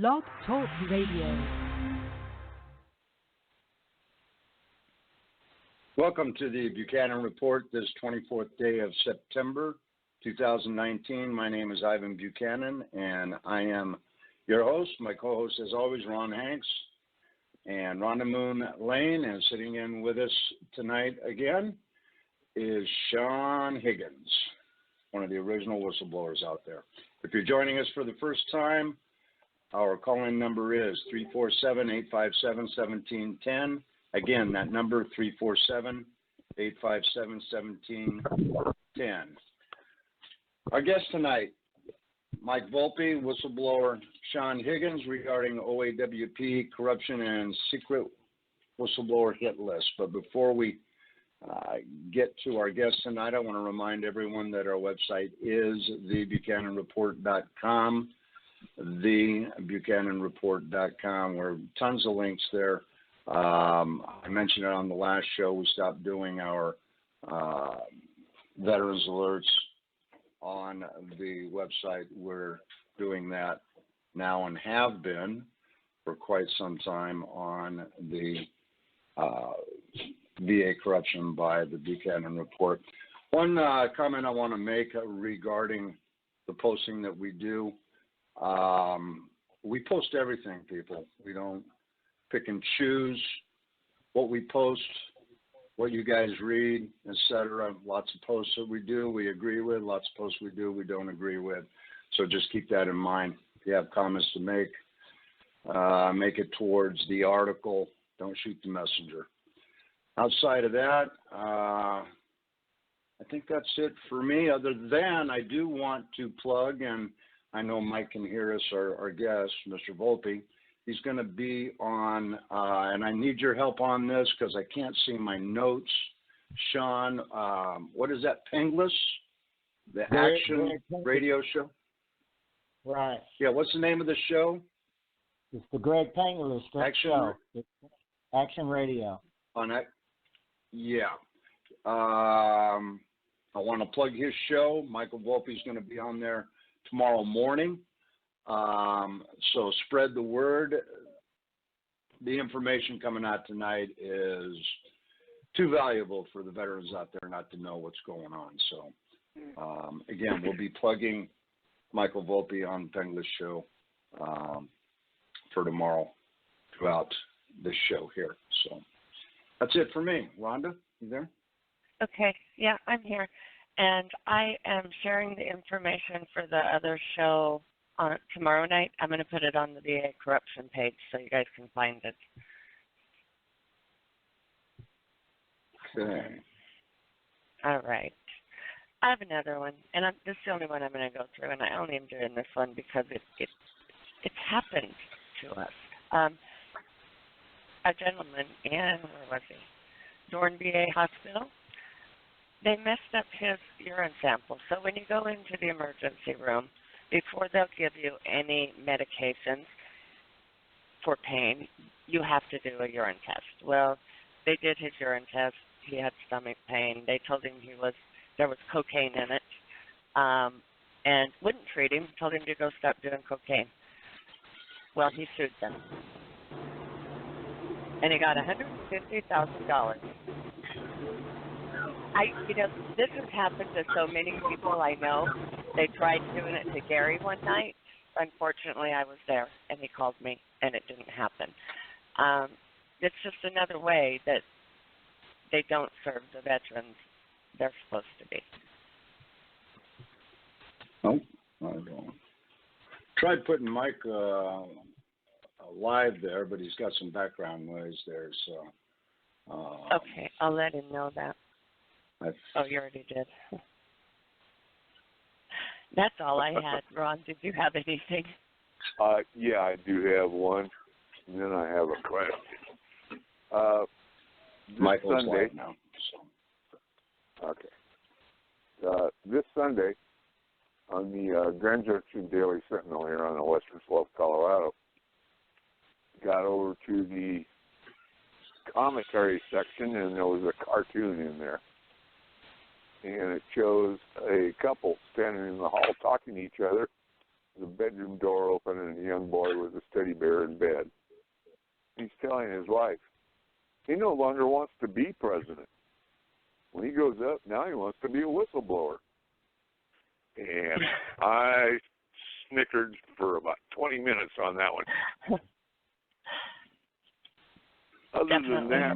Blog Talk Radio. Welcome to the Buchanan Report, this 24th day of September 2019. My name is Ivan Buchanan, and I am your host. My co-host, as always, Ron Hanks. And Rhonda Moon Lane, and sitting in with us tonight again is Sean Higgins, one of the original whistleblowers out there. If you're joining us for the first time, our call-in number is 347-857-1710. Again, that number, 347-857-1710. Our guest tonight, Mike Volpe, whistleblower Sean Higgins, regarding OAWP, corruption, and secret whistleblower hit list. But before we get to our guest tonight, I want to remind everyone that our website is thebuchananreport.com, thebuchananreport.com, where tons of links there. I mentioned it on the last show. We stopped doing our veterans alerts on the website. We're doing that now and have been for quite some time on the VA corruption by the Buchanan Report. One comment I want to make regarding the posting that we do. We post everything, people. We don't pick and choose what we post, what you guys read, etc. Lots of posts that we do, we agree with. Lots of posts we do, we don't agree with. So just keep that in mind. If you have comments to make it towards the article. Don't shoot the messenger. Outside of that, I think that's it for me. Other than I do want to plug, and I know Mike can hear us, our guest, Mr. Volpe. He's going to be on, and I need your help on this because I can't see my notes. Sean, what is that, Pengless? The Action Radio Show? Right. Yeah, what's the name of the show? It's the Greg Pengless show. Action Radio. On that? Yeah. I want to plug his show. Michael Volpe is going to be on there tomorrow morning. So spread the word. The information coming out tonight is too valuable for the veterans out there not to know what's going on. So, again, we'll be plugging Michael Volpe on Pengless show for tomorrow throughout this show here. So that's it for me. Rhonda, you there? Okay. Yeah, I'm here. And I am sharing the information for the other show on tomorrow night. I'm going to put it on the VA corruption page so you guys can find it. Okay. All right. I have another one, and this is the only one I'm going to go through, and I only am doing this one because it's happened to us. A gentleman in, where was he? Dorn VA Hospital. They messed up his urine sample. So when you go into the emergency room, before they'll give you any medications for pain, you have to do a urine test. Well, they did his urine test. He had stomach pain. They told him there was cocaine in it, and wouldn't treat him, told him to go stop doing cocaine. Well, he sued them. And he got $150,000. This has happened to so many people I know. They tried doing it to Gary one night. Unfortunately, I was there, and he called me, and it didn't happen. It's just another way that they don't serve the veterans they're supposed to be. Oh, I don't. Tried putting Mike live there, but he's got some background noise there, so. Okay, I'll let him know that. Oh, you already did. That's all I had. Ron, did you have anything? Yeah, I do have one, and then I have a question. Michael's Sunday, live now. So. Okay. This Sunday, on the Grand Junction Daily Sentinel here on the Western Slope, Colorado, got over to the commentary section, and there was a cartoon in there. And it shows a couple standing in the hall talking to each other, the bedroom door open and a young boy with a teddy bear in bed. He's telling his wife, he no longer wants to be president. When he grows up, now he wants to be a whistleblower. And I snickered for about 20 minutes on that one. Other than that,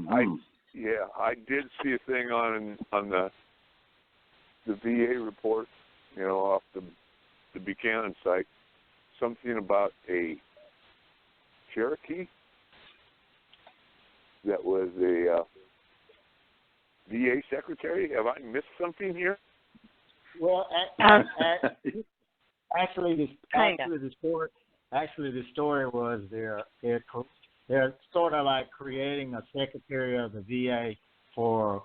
I did see a thing on the VA report, off the Buchanan site, something about a Cherokee that was a VA secretary. Have I missed something here? Well, actually, the story was they're sort of like creating a secretary of the VA for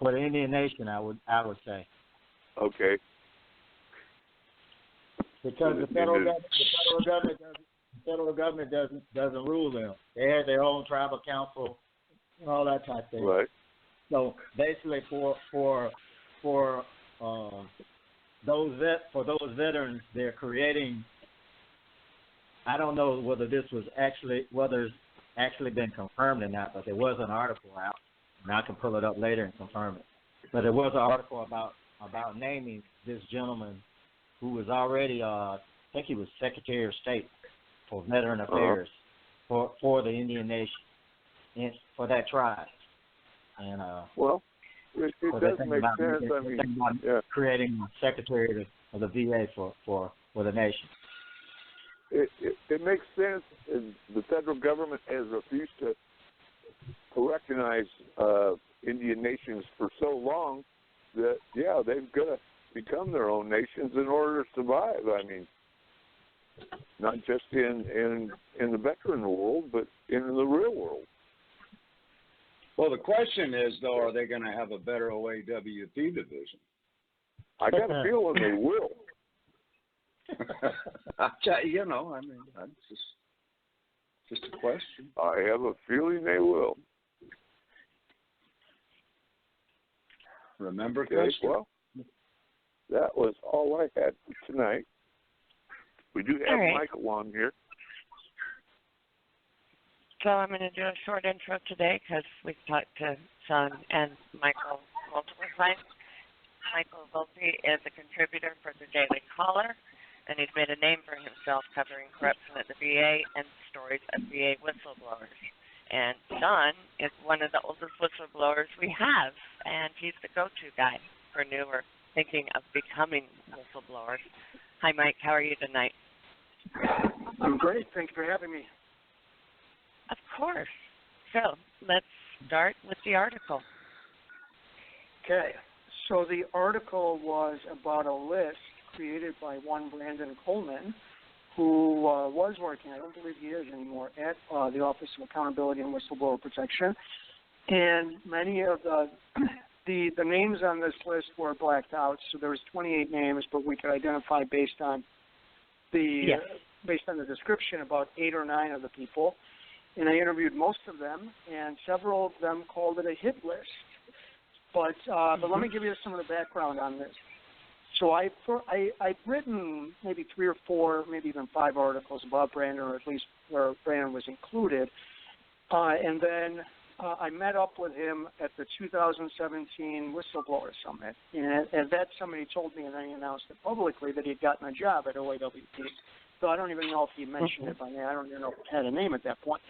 the Indian Nation. I would say. Okay. Because the federal government doesn't rule them. They have their own tribal council and all that type of thing. Right. So basically, for those veterans, they're creating. I don't know whether it's actually been confirmed or not, but there was an article out, and I can pull it up later and confirm it. But there was an article about naming this gentleman who was already, I think he was Secretary of State for Veteran Affairs for the Indian Nation, and for that tribe. And it does make sense. I mean, creating a secretary of the VA for the nation. It makes sense. The federal government has refused to recognize Indian nations for so long that they've got to become their own nations in order to survive. I mean, not just in the veteran world, but in the real world. Well, the question is, though, are they going to have a better OAWP division? I got a feeling they will. That's just a question. I have a feeling they will. Remember, okay, well, that was all I had for tonight. We do have Michael on here. So I'm going to do a short intro today because we've talked to Sean and Michael multiple times. Michael Volpe is a contributor for the Daily Caller, and he's made a name for himself covering corruption at the VA and stories of VA whistleblowers. And Sean is one of the oldest whistleblowers we have, and he's the go-to guy for new or thinking of becoming whistleblowers. Hi, Mike. How are you tonight? I'm great. Thank you for having me. Of course. So let's start with the article. Okay. So the article was about a list created by one Brandon Coleman, who was working, I don't believe he is anymore, at the Office of Accountability and Whistleblower Protection. And many of the names on this list were blacked out. So there was 28 names, but we could identify based on the description about 8 or 9 of the people. And I interviewed most of them, and several of them called it a hit list. But let me give you some of the background on this. So I've written maybe 3 or 4, maybe even 5 articles about Brandon, or at least where Brandon was included. And then I met up with him at the 2017 Whistleblower Summit. And at that summit, he told me, and then he announced it publicly, that he'd gotten a job at OAWP. So I don't even know if he mentioned it by name. I don't even know if it had a name at that point.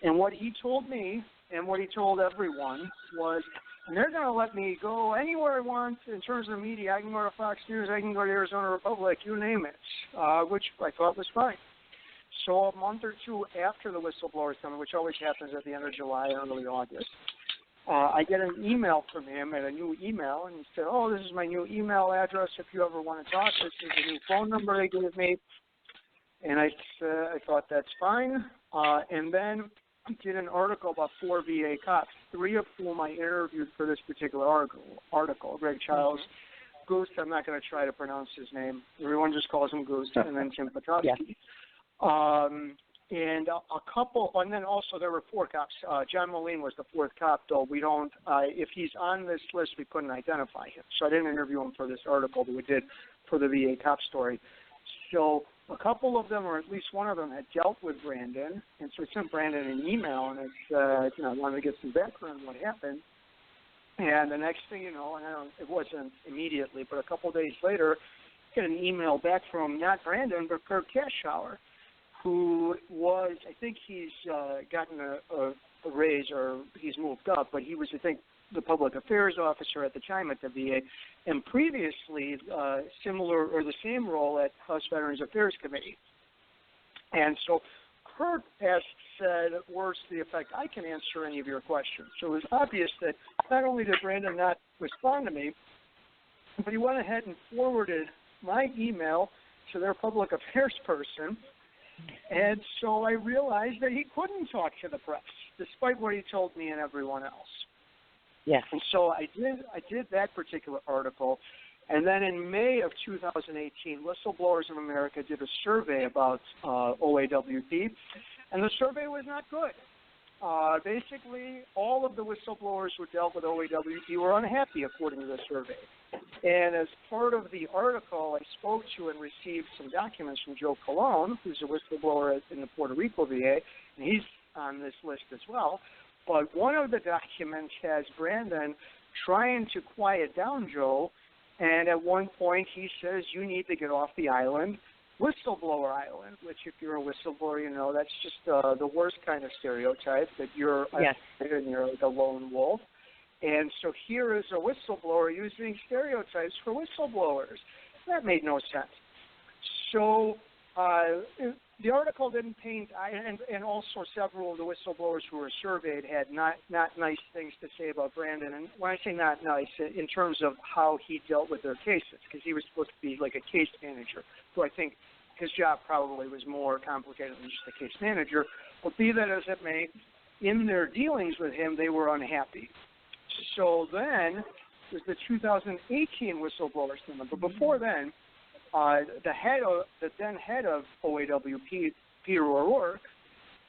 And what he told me and what he told everyone was, and they're going to let me go anywhere I want in terms of the media. I can go to Fox News, I can go to Arizona Republic, you name it, which I thought was fine. So a month or 2 after the Whistleblower Summit, which always happens at the end of July, early August, I get an email from him, and a new email, and he said, this is my new email address if you ever want to talk. This is the new phone number they gave me. And I thought that's fine. And then I did an article about 4 VA cops, 3 of whom I interviewed for this particular article. Greg Childs, Goose, I'm not going to try to pronounce his name. Everyone just calls him Goose, and then Tim Petrosky. and a couple, and then also there were 4 cops. John Moline was the 4th cop, though we don't, if he's on this list, we couldn't identify him. So I didn't interview him for this article, but we did for the VA cop story. So a couple of them, or at least one of them, had dealt with Brandon, and so we sent Brandon an email, and it's, I wanted to get some background on what happened. And the next thing you know, and it wasn't immediately, but a couple of days later, I get an email back from not Brandon, but Kurt Cashauer, who was, I think he's gotten a raise or he's moved up, but he was, I think, the public affairs officer at the time at the VA, and previously similar or the same role at House Veterans Affairs Committee. And so Kurt said words to the effect, I can answer any of your questions. So it was obvious that not only did Brandon not respond to me, but he went ahead and forwarded my email to their public affairs person. And so I realized that he couldn't talk to the press, despite what he told me and everyone else. Yes. And so I did that particular article. And then in May of 2018, Whistleblowers in America did a survey about OAWP, and the survey was not good. Basically, all of the whistleblowers who dealt with OAWP were unhappy, according to the survey. And as part of the article, I spoke to and received some documents from Joe Colon, who's a whistleblower in the Puerto Rico VA, and he's on this list as well. But one of the documents has Brandon trying to quiet down Joe, and at one point he says, you need to get off the island, Whistleblower Island, which if you're a whistleblower, you know that's just the worst kind of stereotype, that you're and you're like a lone wolf. And so here is a whistleblower using stereotypes for whistleblowers. That made no sense. So the article didn't paint, and also several of the whistleblowers who were surveyed had not nice things to say about Brandon. And when I say not nice, in terms of how he dealt with their cases, because he was supposed to be like a case manager. So I think his job probably was more complicated than just a case manager. But be that as it may, in their dealings with him, they were unhappy. So then was the 2018 whistleblower summit. But before then, the then head of OAWP, Peter O'Rourke,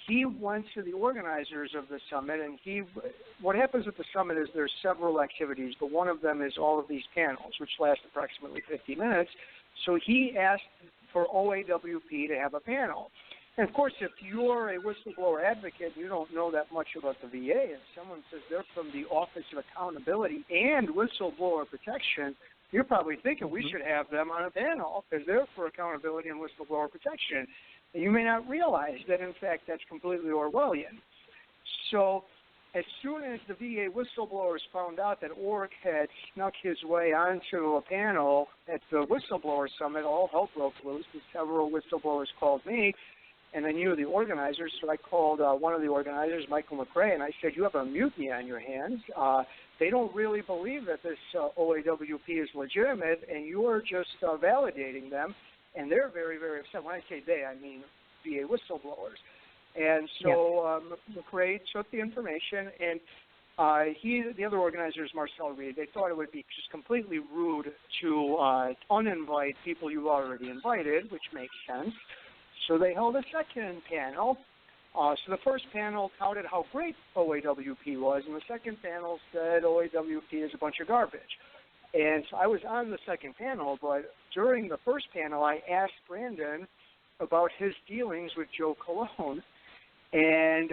he went to the organizers of the summit, and what happens at the summit is there's several activities, but one of them is all of these panels, which last approximately 50 minutes. So he asked for OAWP to have a panel. And of course, if you're a whistleblower advocate, you don't know that much about the VA, and someone says they're from the Office of Accountability and Whistleblower Protection, you're probably thinking we should have them on a panel because they're for accountability and whistleblower protection. And you may not realize that, in fact, that's completely Orwellian. So as soon as the VA whistleblowers found out that Orrick had snuck his way onto a panel at the Whistleblower Summit, all hell broke loose, and several whistleblowers called me, and I knew the organizers, so I called one of the organizers, Michael McRae, and I said, you have a mutiny on your hands. They don't really believe that this OAWP is legitimate, and you're just validating them, and they're very, very upset. When I say they, I mean VA whistleblowers. And so McRae took the information, and the other organizer is Marcel Reed. They thought it would be just completely rude to uninvite people you already invited, which makes sense. So they held a second panel. So the first panel touted how great OAWP was, and the second panel said OAWP is a bunch of garbage. And so I was on the second panel, but during the first panel, I asked Brandon about his dealings with Joe Colon, and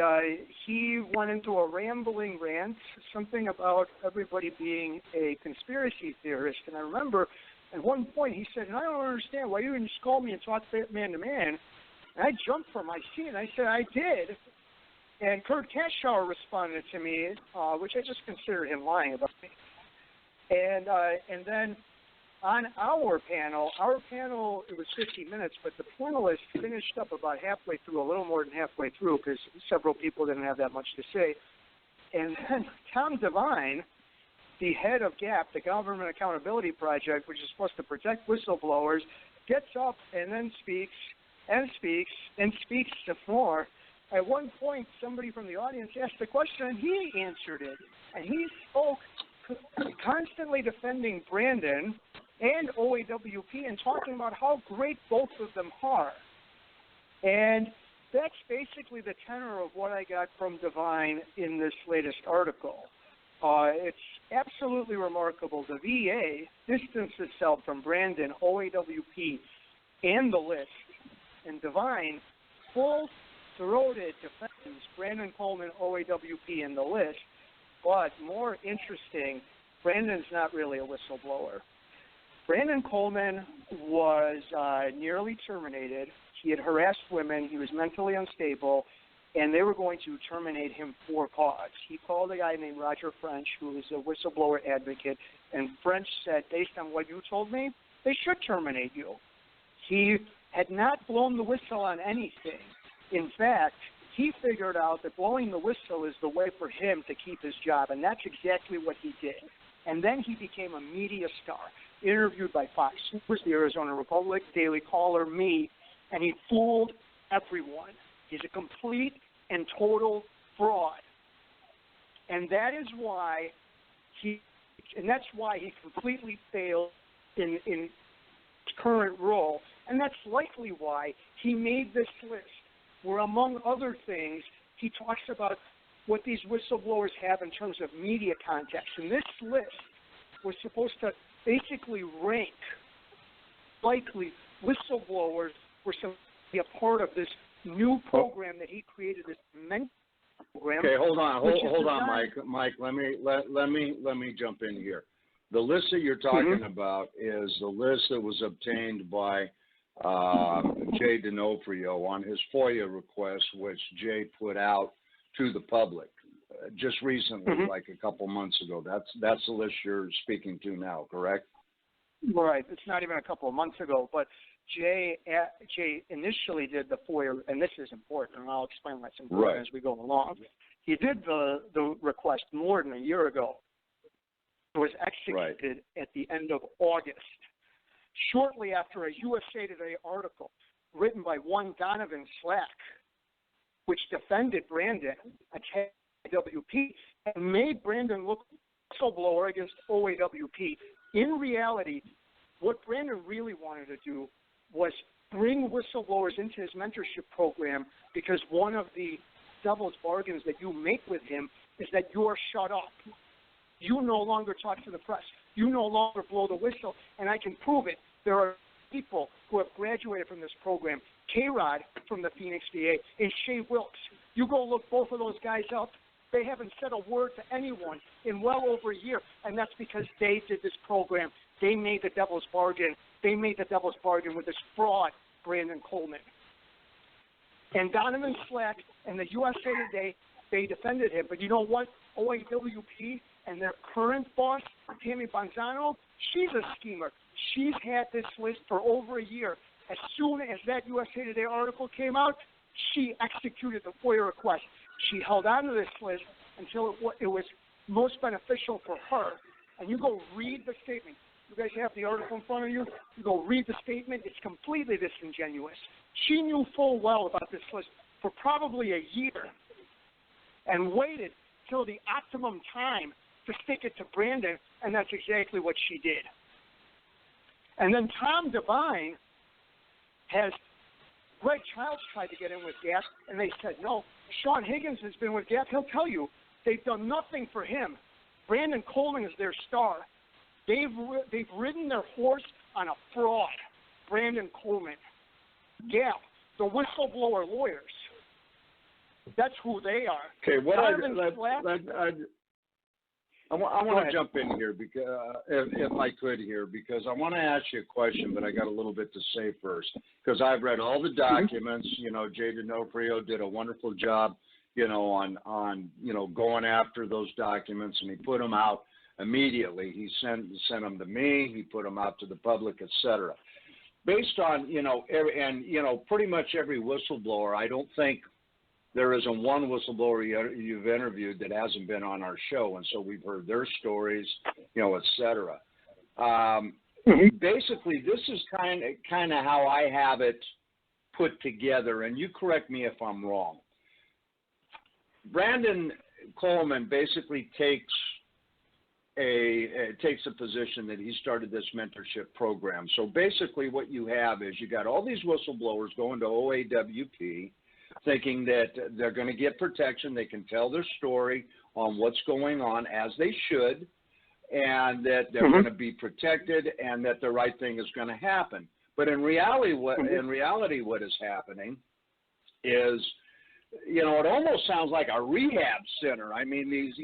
he went into a rambling rant, something about everybody being a conspiracy theorist. And I remember at one point he said, I don't understand why you didn't just call me and talk man to man. And I jumped from my seat, and I said, I did. And Kurt Cashauer responded to me, which I just considered him lying about me. And then on our panel, it was 50 minutes, but the panelists finished up about halfway through, a little more than halfway through, because several people didn't have that much to say. And then Tom Devine, the head of GAP, the Government Accountability Project, which is supposed to protect whistleblowers, gets up and then speaks some more. At one point, somebody from the audience asked a question, and he answered it. And he spoke constantly defending Brandon and OAWP and talking about how great both of them are. And that's basically the tenor of what I got from Divine in this latest article. It's absolutely remarkable. The VA distanced itself from Brandon, OAWP, and the list, and Divine full-throated defends Brandon Coleman, OAWP, and the list. But more interesting, Brandon's not really a whistleblower. Brandon Coleman was nearly terminated. He had harassed women. He was mentally unstable, and they were going to terminate him for cause. He called a guy named Roger French, who was a whistleblower advocate, and French said, based on what you told me, they should terminate you. He had not blown the whistle on anything. In fact, he figured out that blowing the whistle is the way for him to keep his job, and that's exactly what he did. And then he became a media star, interviewed by Fox News, the Arizona Republic, Daily Caller, me, and he fooled everyone. He's a complete and total fraud. And that is why he completely failed in his current role. And that's likely why he made this list, where among other things, he talks about what these whistleblowers have in terms of media context. And this list was supposed to basically rank likely whistleblowers were supposed to be a part of this new program that he created, this mentor program. Okay, hold on, Mike. Let me jump in here. The list that you're talking about is the list that was obtained by Jay D'Onofrio on his FOIA request, which Jay put out to the public just recently, like a couple months ago. That's the list you're speaking to now, correct? Right. It's not even a couple of months ago, but Jay initially did the FOIA, and this is important, and I'll explain why it's important as we go along. He did the request more than a year ago. It was executed at the end of August, shortly after a USA Today article written by one Donovan Slack, which defended Brandon, attacked OAWP, and made Brandon look whistleblower against OAWP. In reality, what Brandon really wanted to do was bring whistleblowers into his mentorship program, because one of the devil's bargains that you make with him is that you are shut up. You no longer talk to the press. You no longer blow the whistle, and I can prove it. There are people who have graduated from this program, K-Rod from the Phoenix VA and Shea Wilkes. You go look both of those guys up. They haven't said a word to anyone in well over a year, and that's because they did this program. They made the devil's bargain. They made the devil's bargain with this fraud, Brandon Coleman. And Donovan Slack and the USA Today, they defended him. But you know what? OAWP and their current boss, Tammy Bonzano, she's a schemer. She's had this list for over a year. As soon as that USA Today article came out, she executed the FOIA request. She held on to this list until it was most beneficial for her. And you go read the statement. You guys have the article in front of you. You go read the statement. It's completely disingenuous. She knew full well about this list for probably a year and waited till the optimum time to stick it to Brandon, and that's exactly what she did. And then Tom Devine has Greg Childs tried to get in with Gap, and they said no. Sean Higgins has been with Gap. He'll tell you they've done nothing for him. Brandon Coleman is their star. They've ridden their horse on a fraud, Brandon Coleman. Gap, the whistleblower lawyers. That's who they are. Okay, I want to jump in here because, if I could here, because I want to ask you a question, but I got a little bit to say first. Because I've read all the documents. You know, Jay D'Onofrio did a wonderful job, on going after those documents, and he put them out immediately. He sent them to me. He put them out to the public, etc. Based on pretty much every whistleblower, I don't think there isn't one whistleblower you've interviewed that hasn't been on our show, and so we've heard their stories, et cetera. Basically, this is kind of how I have it put together, and you correct me if I'm wrong. Brandon Coleman basically takes a position that he started this mentorship program. So basically what you have is you got all these whistleblowers going to OAWP, thinking that they're going to get protection. They can tell their story on what's going on as they should, and that they're going to be protected, and that the right thing is going to happen. But in reality, what is happening is, it almost sounds like a rehab center. I mean, these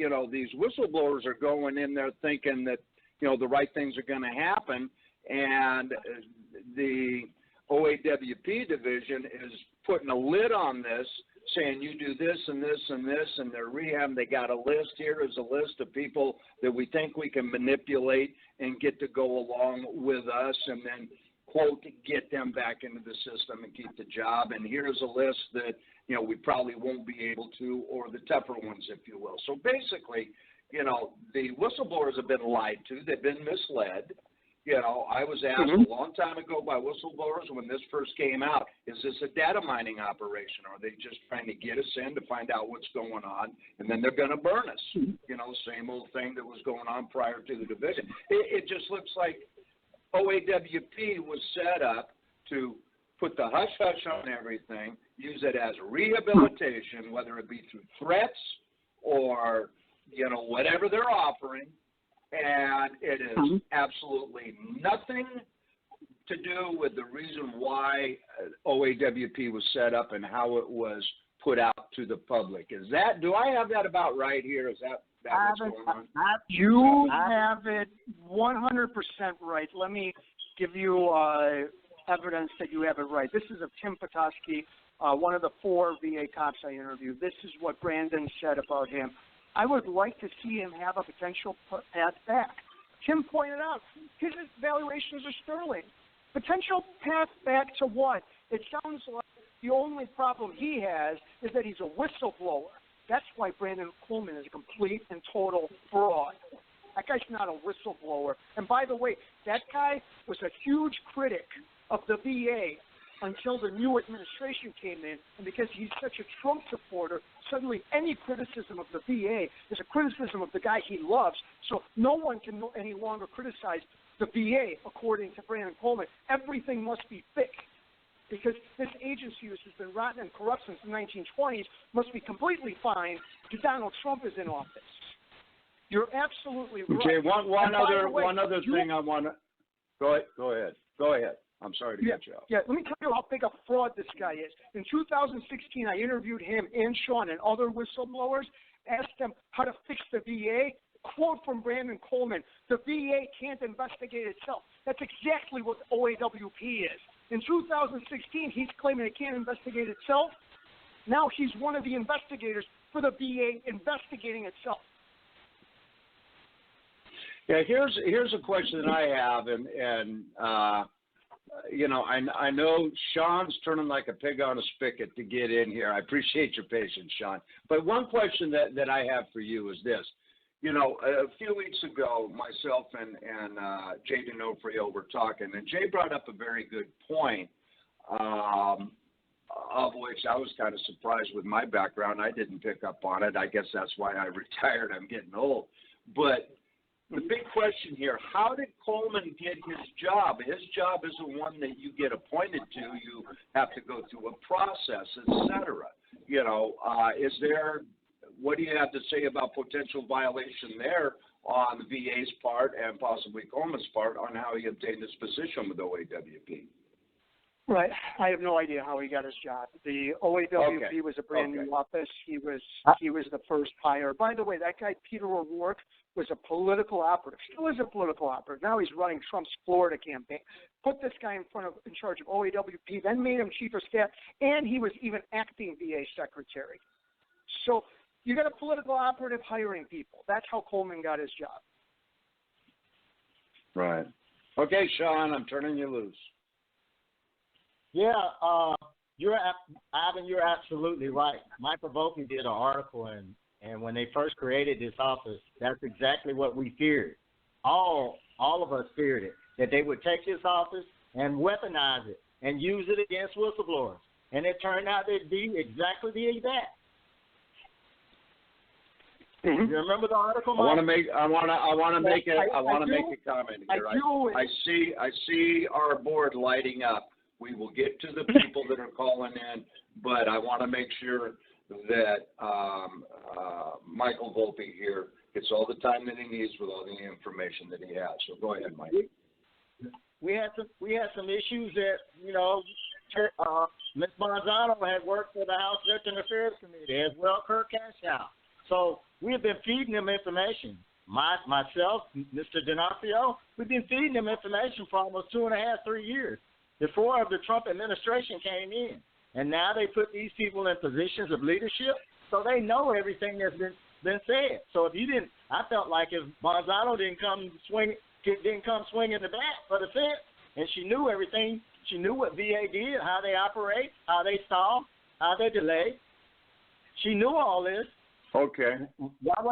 whistleblowers are going in there thinking that, the right things are going to happen, and the OAWP division is putting a lid on this, saying you do this and this and this, and they're rehab. They got a list. Here is a list of people that we think we can manipulate and get to go along with us, and then, quote, get them back into the system and keep the job. And here's a list that, we probably won't be able to, or the tougher ones, if you will. So basically, the whistleblowers have been lied to. They've been misled. I was asked a long time ago by whistleblowers when this first came out, is this a data mining operation? Are they just trying to get us in to find out what's going on, and then they're going to burn us? Same old thing that was going on prior to the division. It just looks like OAWP was set up to put the hush-hush on everything, use it as rehabilitation, whether it be through threats or, whatever they're offering, and it is absolutely nothing to do with the reason why OAWP was set up and how it was put out to the public. Do I have that about right here? Is that what's going on? You have it 100% right. Let me give you evidence that you have it right. This is of Tim Petoskey, one of the 4 VA cops I interviewed. This is what Brandon said about him. I would like to see him have a potential path back. Tim pointed out his evaluations are sterling. Potential path back to what? It sounds like the only problem he has is that he's a whistleblower. That's why Brandon Coleman is a complete and total fraud. That guy's not a whistleblower. And by the way, that guy was a huge critic of the VA until the new administration came in. And because he's such a Trump supporter, suddenly any criticism of the VA is a criticism of the guy he loves. So no one can any longer criticize the VA, according to Brandon Coleman. Everything must be fixed, because this agency, which has been rotten and corrupt since the 1920s, must be completely fine if Donald Trump is in office. You're absolutely right. Okay, one other thing I want to go ahead. I'm sorry to cut you off. Yeah, let me tell you how big a fraud this guy is. In 2016, I interviewed him and Sean and other whistleblowers, asked them how to fix the VA. Quote from Brandon Coleman: "The VA can't investigate itself." That's exactly what OAWP is. In 2016, he's claiming it can't investigate itself. Now he's one of the investigators for the VA investigating itself. Yeah, here's a question that I have, and I know Sean's turning like a pig on a spigot to get in here. I appreciate your patience, Sean. But one question that I have for you is this. A few weeks ago, myself and Jay D'Onofrio were talking, and Jay brought up a very good point, of which I was kind of surprised with my background. I didn't pick up on it. I guess that's why I retired. I'm getting old. But the big question here, how did Coleman get his job? His job isn't one that you get appointed to. You have to go through a process, et cetera. What do you have to say about potential violation there on the VA's part and possibly Coleman's part on how he obtained his position with OAWP? Right. I have no idea how he got his job. The OAWP was a brand new office. He was the first hire. By the way, that guy, Peter O'Rourke, was a political operative. Still is a political operative. Now he's running Trump's Florida campaign. Put this guy in charge of OAWP, then made him chief of staff, and he was even acting VA secretary. So you got a political operative hiring people. That's how Coleman got his job. Right. Okay, Sean, I'm turning you loose. Yeah, you're absolutely right. Mike Provoking did an article, and when they first created this office, that's exactly what we feared. All of us feared it, that they would take this office and weaponize it and use it against whistleblowers. And it turned out to be exactly the exact. Mm-hmm. You remember the article, Mike? I want to make a comment here. I see our board lighting up We will get to the people that are calling in, but I want to make sure that Michael Volpe here gets all the time that he needs with all the information that he has. So go ahead, Mike. We had some issues that, Ms. Bonzano had worked for the House Veteran Affairs Committee as well, Kirk Cashow. So we have been feeding them information. Myself, Mr. D'Onofrio, we've been feeding them information for almost 2.5, 3 years before the Trump administration came in. And now they put these people in positions of leadership, so they know everything that's been said. So if you didn't, I felt like if Bonzano didn't come swinging the bat for the fence, and she knew everything, she knew what VA did, how they operate, how they stall, how they delay. She knew all this. Okay. I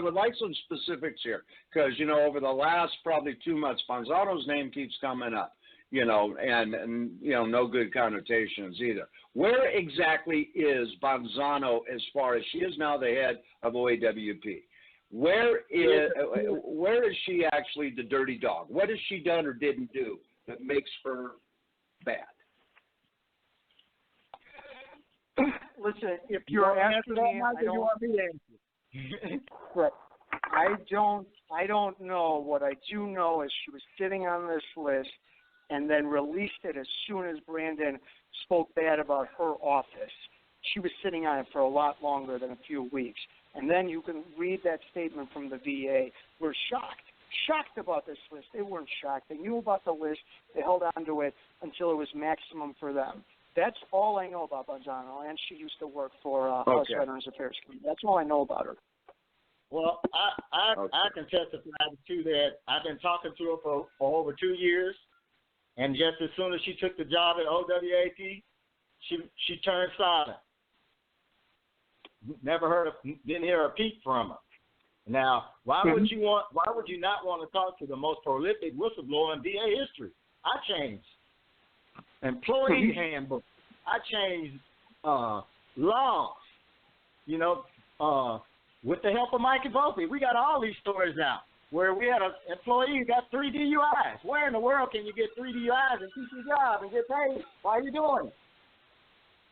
would like some specifics here, because over the last probably 2 months, Bonzano's name keeps coming up, and no good connotations either. Where exactly is Bonzano as far as she is now the head of OAWP? Where is she actually the dirty dog? What has she done or didn't do that makes her bad? Listen, if you're asking me, I don't know. What I do know is she was sitting on this list and then released it as soon as Brandon spoke bad about her office. She was sitting on it for a lot longer than a few weeks. And then you can read that statement from the VA. We're shocked about this list. They weren't shocked. They knew about the list. They held on to it until it was maximum for them. That's all I know about Bonzano, and she used to work for House Veterans Affairs Committee. That's all I know about her. Well, I can testify to that. I've been talking to her for over 2 years, and just as soon as she took the job at OWAP, she turned silent. Didn't hear a peep from her. Now, why would you not want to talk to the most prolific whistleblower in VA history? I changed employee handbook. I changed laws. With the help of Mikey Volpe, we got all these stories out where we had an employee who got 3 DUIs. Where in the world can you get 3 DUIs and keep your job and get paid while you're doing it?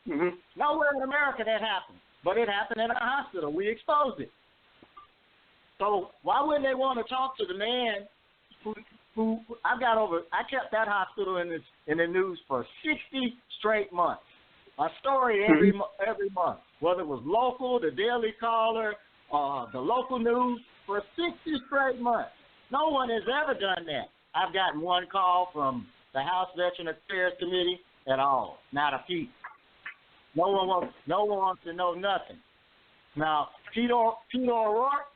Mm-hmm. Nowhere in America that happened. But it happened in a hospital. We exposed it. So why wouldn't they want to talk to the man who I kept that hospital in the news for 60 straight months. A story every month, whether it was local, the Daily Caller, the local news, for 60 straight months. No one has ever done that. I've gotten one call from the House Veteran Affairs Committee at all. Not a peep. No one wants to know nothing. Now, Peter O'Rourke,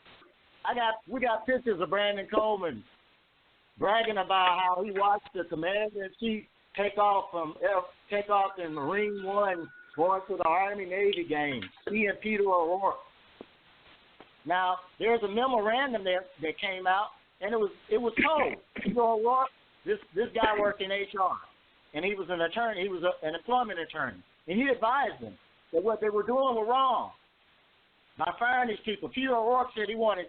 we got pictures of Brandon Coleman bragging about how he watched the commander-in-chief take off in Marine One, going to the Army-Navy games. He and Peter O'Rourke. Now, there's a memorandum that came out, and it was told. Peter O'Rourke, this guy worked in HR, and he was an attorney. He was an employment attorney. And he advised them that what they were doing was wrong by firing these people. Peter O'Rourke said he had a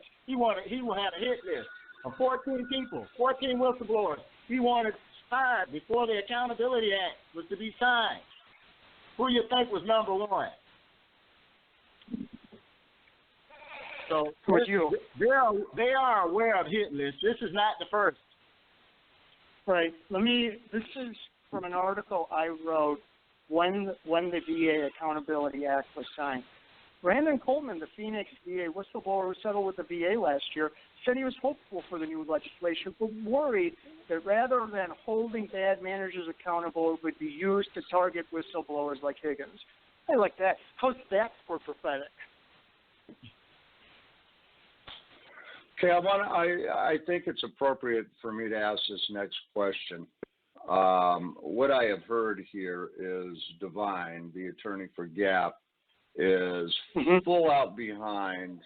hit list of 14 people, 14 whistleblowers. He wanted fired before the Accountability Act was to be signed. Who you think was number one? So they are aware of hit lists. This is not the first. Right. This is from an article I wrote when the VA Accountability Act was signed. Brandon Coleman, the Phoenix VA whistleblower who settled with the VA last year, said he was hopeful for the new legislation, but worried that rather than holding bad managers accountable, it would be used to target whistleblowers like Higgins. I like that. How's that for prophetic? Okay, I think it's appropriate for me to ask this next question. What I have heard here is Divine, the attorney for GAP, is full out behind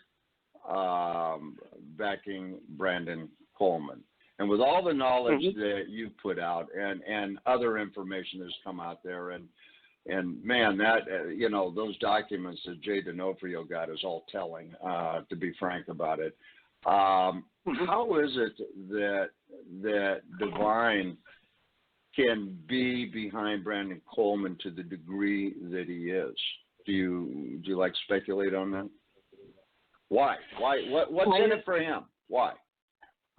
backing Brandon Coleman. And with all the knowledge that you've put out and other information that's come out there, and man, that those documents that Jay D'Onofrio got is all telling, to be frank about it. How is it that Devine can be behind Brandon Coleman to the degree that he is? Do you like speculate on that? Why? What's in it for him? Why?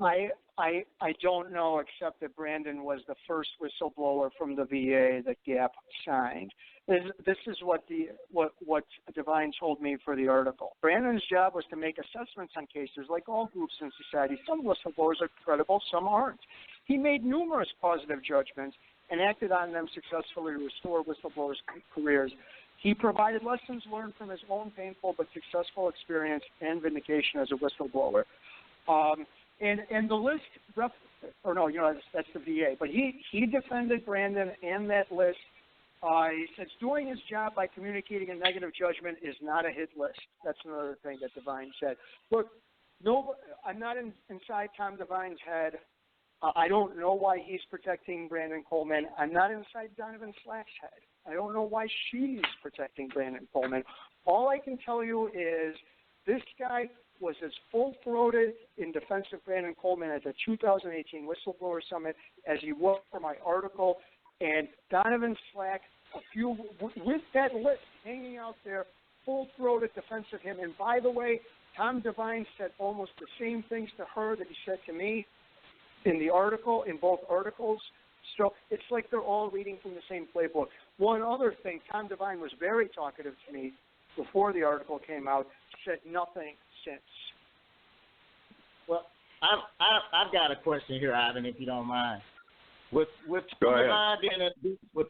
I don't know, except that Brandon was the first whistleblower from the VA that Gap signed. This is what Devine told me for the article. Brandon's job was to make assessments on cases like all groups in society. Some whistleblowers are credible, some aren't. He made numerous positive judgments and acted on them successfully to restore whistleblowers' careers. He provided lessons learned from his own painful but successful experience and vindication as a whistleblower. And the list, that's the VA. But he defended Brandon and that list. He says doing his job by communicating a negative judgment is not a hit list. That's another thing that Devine said. Look, no, I'm not inside Tom Devine's head. I don't know why he's protecting Brandon Coleman. I'm not inside Donovan Slack's head. I don't know why she's protecting Brandon Coleman. All I can tell you is this guy was as full-throated in defense of Brandon Coleman at the 2018 Whistleblower Summit as he was for my article. And Donovan Slack, with that list hanging out there, full-throated defense of him. And by the way, Tom Devine said almost the same things to her that he said to me in the article, in both articles. So it's like they're all reading from the same playbook. One other thing, Tom Devine was very talkative to me before the article came out, said nothing since. Well, I've got a question here, Ivan, if you don't mind. With Go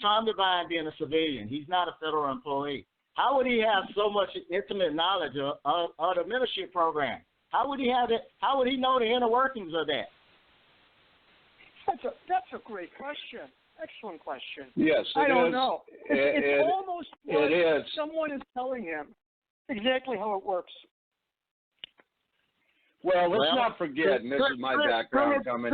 Tom Devine being a civilian, he's not a federal employee. How would he have so much intimate knowledge of the mentorship program? How would he have it? How would he know the inner workings of that? That's a great question. Excellent question. Yes, I don't know. It's almost like is. someone is telling him exactly how it works. Well, let's not forget, and this is my background coming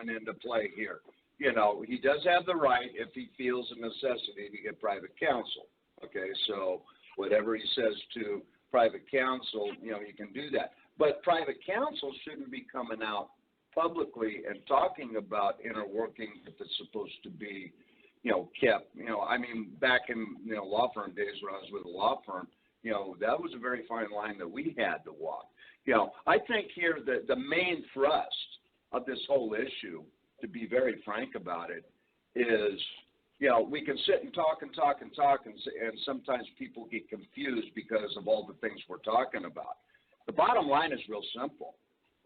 into play here. You know, he does have the right, if he feels a necessity, to get private counsel. Okay, so whatever he says to private counsel, you know, he can do that. But private counsel shouldn't be coming out publicly and talking about inner workings if it's supposed to be, you know, kept. You know, I mean, back in, you know, law firm days when I was with a law firm, you know, that was a very fine line that we had to walk. You know, I think here that the main thrust of this whole issue, to be very frank about it, is, you know, we can sit and talk, and sometimes people get confused because of all the things we're talking about. The bottom line is real simple,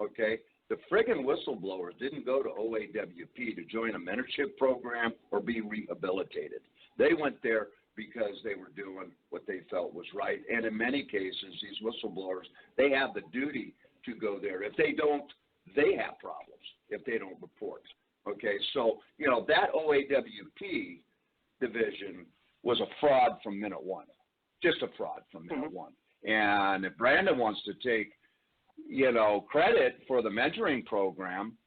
okay? The friggin' whistleblowers didn't go to OAWP to join a mentorship program or be rehabilitated. They went there because they were doing what they felt was right. And in many cases, these whistleblowers, they have the duty to go there. If they don't, they have problems if they don't report. Okay, so, you know, that OAWP division was a fraud from minute one, just a fraud from minute one. And if Brandon wants to take, you know, credit for the mentoring program,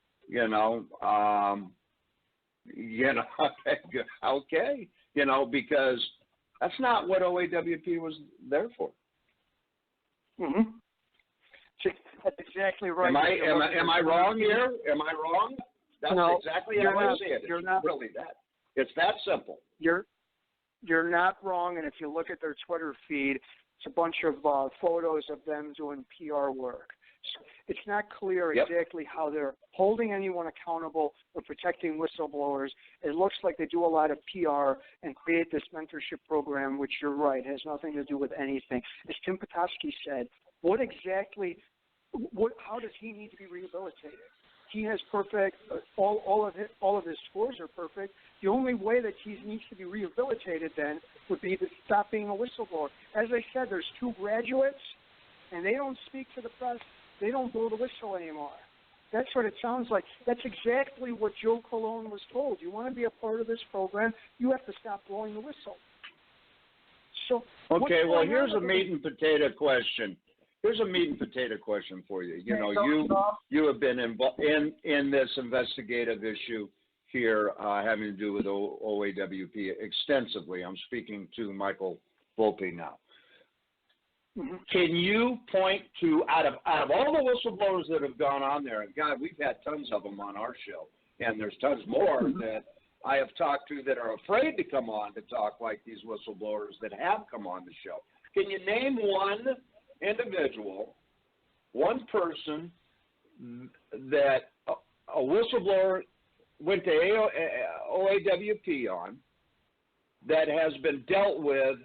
okay, you know, because that's not what OAWP was there for. Mm-hmm. That's exactly right. Am I wrong here? Am I wrong? That's exactly how I see it. You're not really that. It's that simple. You're not wrong, and if you look at their Twitter feed, it's a bunch of photos of them doing PR work. So it's not clear exactly how they're holding anyone accountable or protecting whistleblowers. It looks like they do a lot of PR and create this mentorship program, which you're right, has nothing to do with anything. As Tim Petoskey said, how does he need to be rehabilitated? He has perfect, all of his scores are perfect. The only way that he needs to be rehabilitated then would be to stop being a whistleblower. As I said, there's 2 graduates, and they don't speak to the press. They don't blow the whistle anymore. That's what it sounds like. That's exactly what Joe Colon was told. You want to be a part of this program, you have to stop blowing the whistle. So okay, well, here's a meat and potato question. Here's a meat and potato question for you. You know, you have been involved in this investigative issue here having to do with OAWP extensively. I'm speaking to Michael Volpe now. Can you point to, out of all the whistleblowers that have gone on there, and God, we've had tons of them on our show, and there's tons more that I have talked to that are afraid to come on to talk like these whistleblowers that have come on the show. Can you name one individual, one person that a whistleblower went to OAWP on that has been dealt with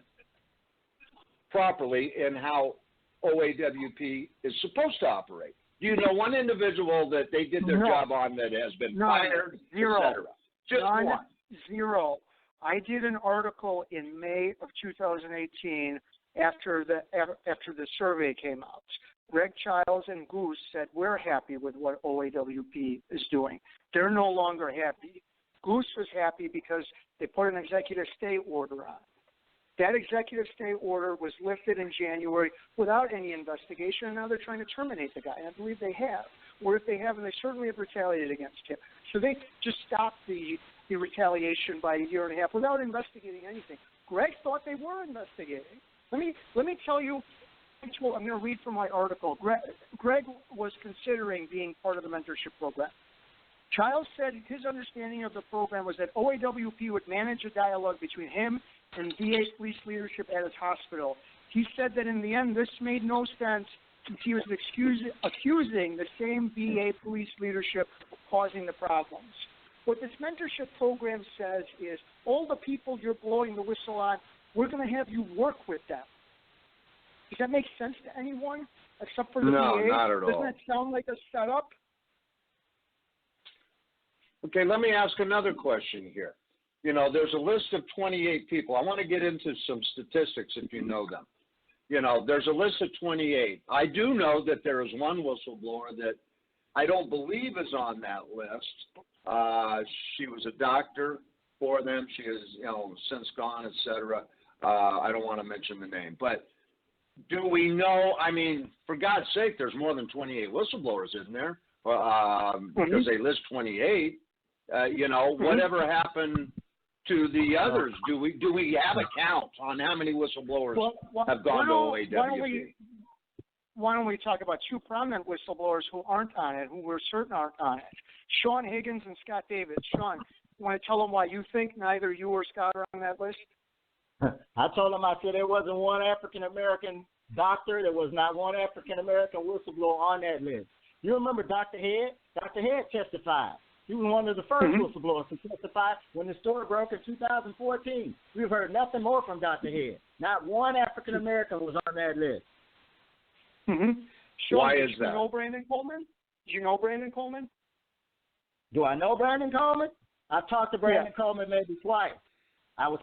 properly in how OAWP is supposed to operate? Do you know one individual that they did their job on that has been fired, etc.? Just one. Zero. I did an article in May of 2018 after the survey came out. Greg Childs and Goose said, we're happy with what OAWP is doing. They're no longer happy. Goose was happy because they put an executive stay order on. That executive stay order was lifted in January without any investigation, and now they're trying to terminate the guy, and I believe they have. Or if they haven't, they certainly have retaliated against him. So they just stopped the retaliation by a year and a half without investigating anything. Greg thought they were investigating. Let me tell you, I'm going to read from my article. Greg was considering being part of the mentorship program. Childs said his understanding of the program was that OAWP would manage a dialogue between him and VA police leadership at his hospital. He said that in the end, this made no sense since he was accusing the same VA police leadership of causing the problems. What this mentorship program says is, all the people you're blowing the whistle on, we're going to have you work with them. Does that make sense to anyone except for the VA? No, not at all. Doesn't that sound like a setup? Okay, let me ask another question here. You know, there's a list of 28 people. I want to get into some statistics if you know them. You know, there's a list of 28. I do know that there is one whistleblower that I don't believe is on that list. She was a doctor for them. She is, since gone, et cetera. I don't want to mention the name. But do we know, I mean, for God's sake, there's more than 28 whistleblowers, isn't there? Because they list 28. Whatever happened to the others? Do we have a count on how many whistleblowers have gone to OAWP? Why don't we talk about two prominent whistleblowers who aren't on it, who we're certain aren't on it? Sean Higgins and Scott Davis. Sean, you want to tell them why you think neither you or Scott are on that list? I told him, I said there wasn't one African-American doctor. There was not one African-American whistleblower on that list. You remember Dr. Head? Dr. Head testified. He was one of the first whistleblowers to testify when the story broke in 2014. We've heard nothing more from Dr. Head. Not one African-American was on that list. Sean, why is that? Do you know Brandon Coleman? Do you know Brandon Coleman? Do I know Brandon Coleman? I've talked to Brandon Coleman maybe twice. I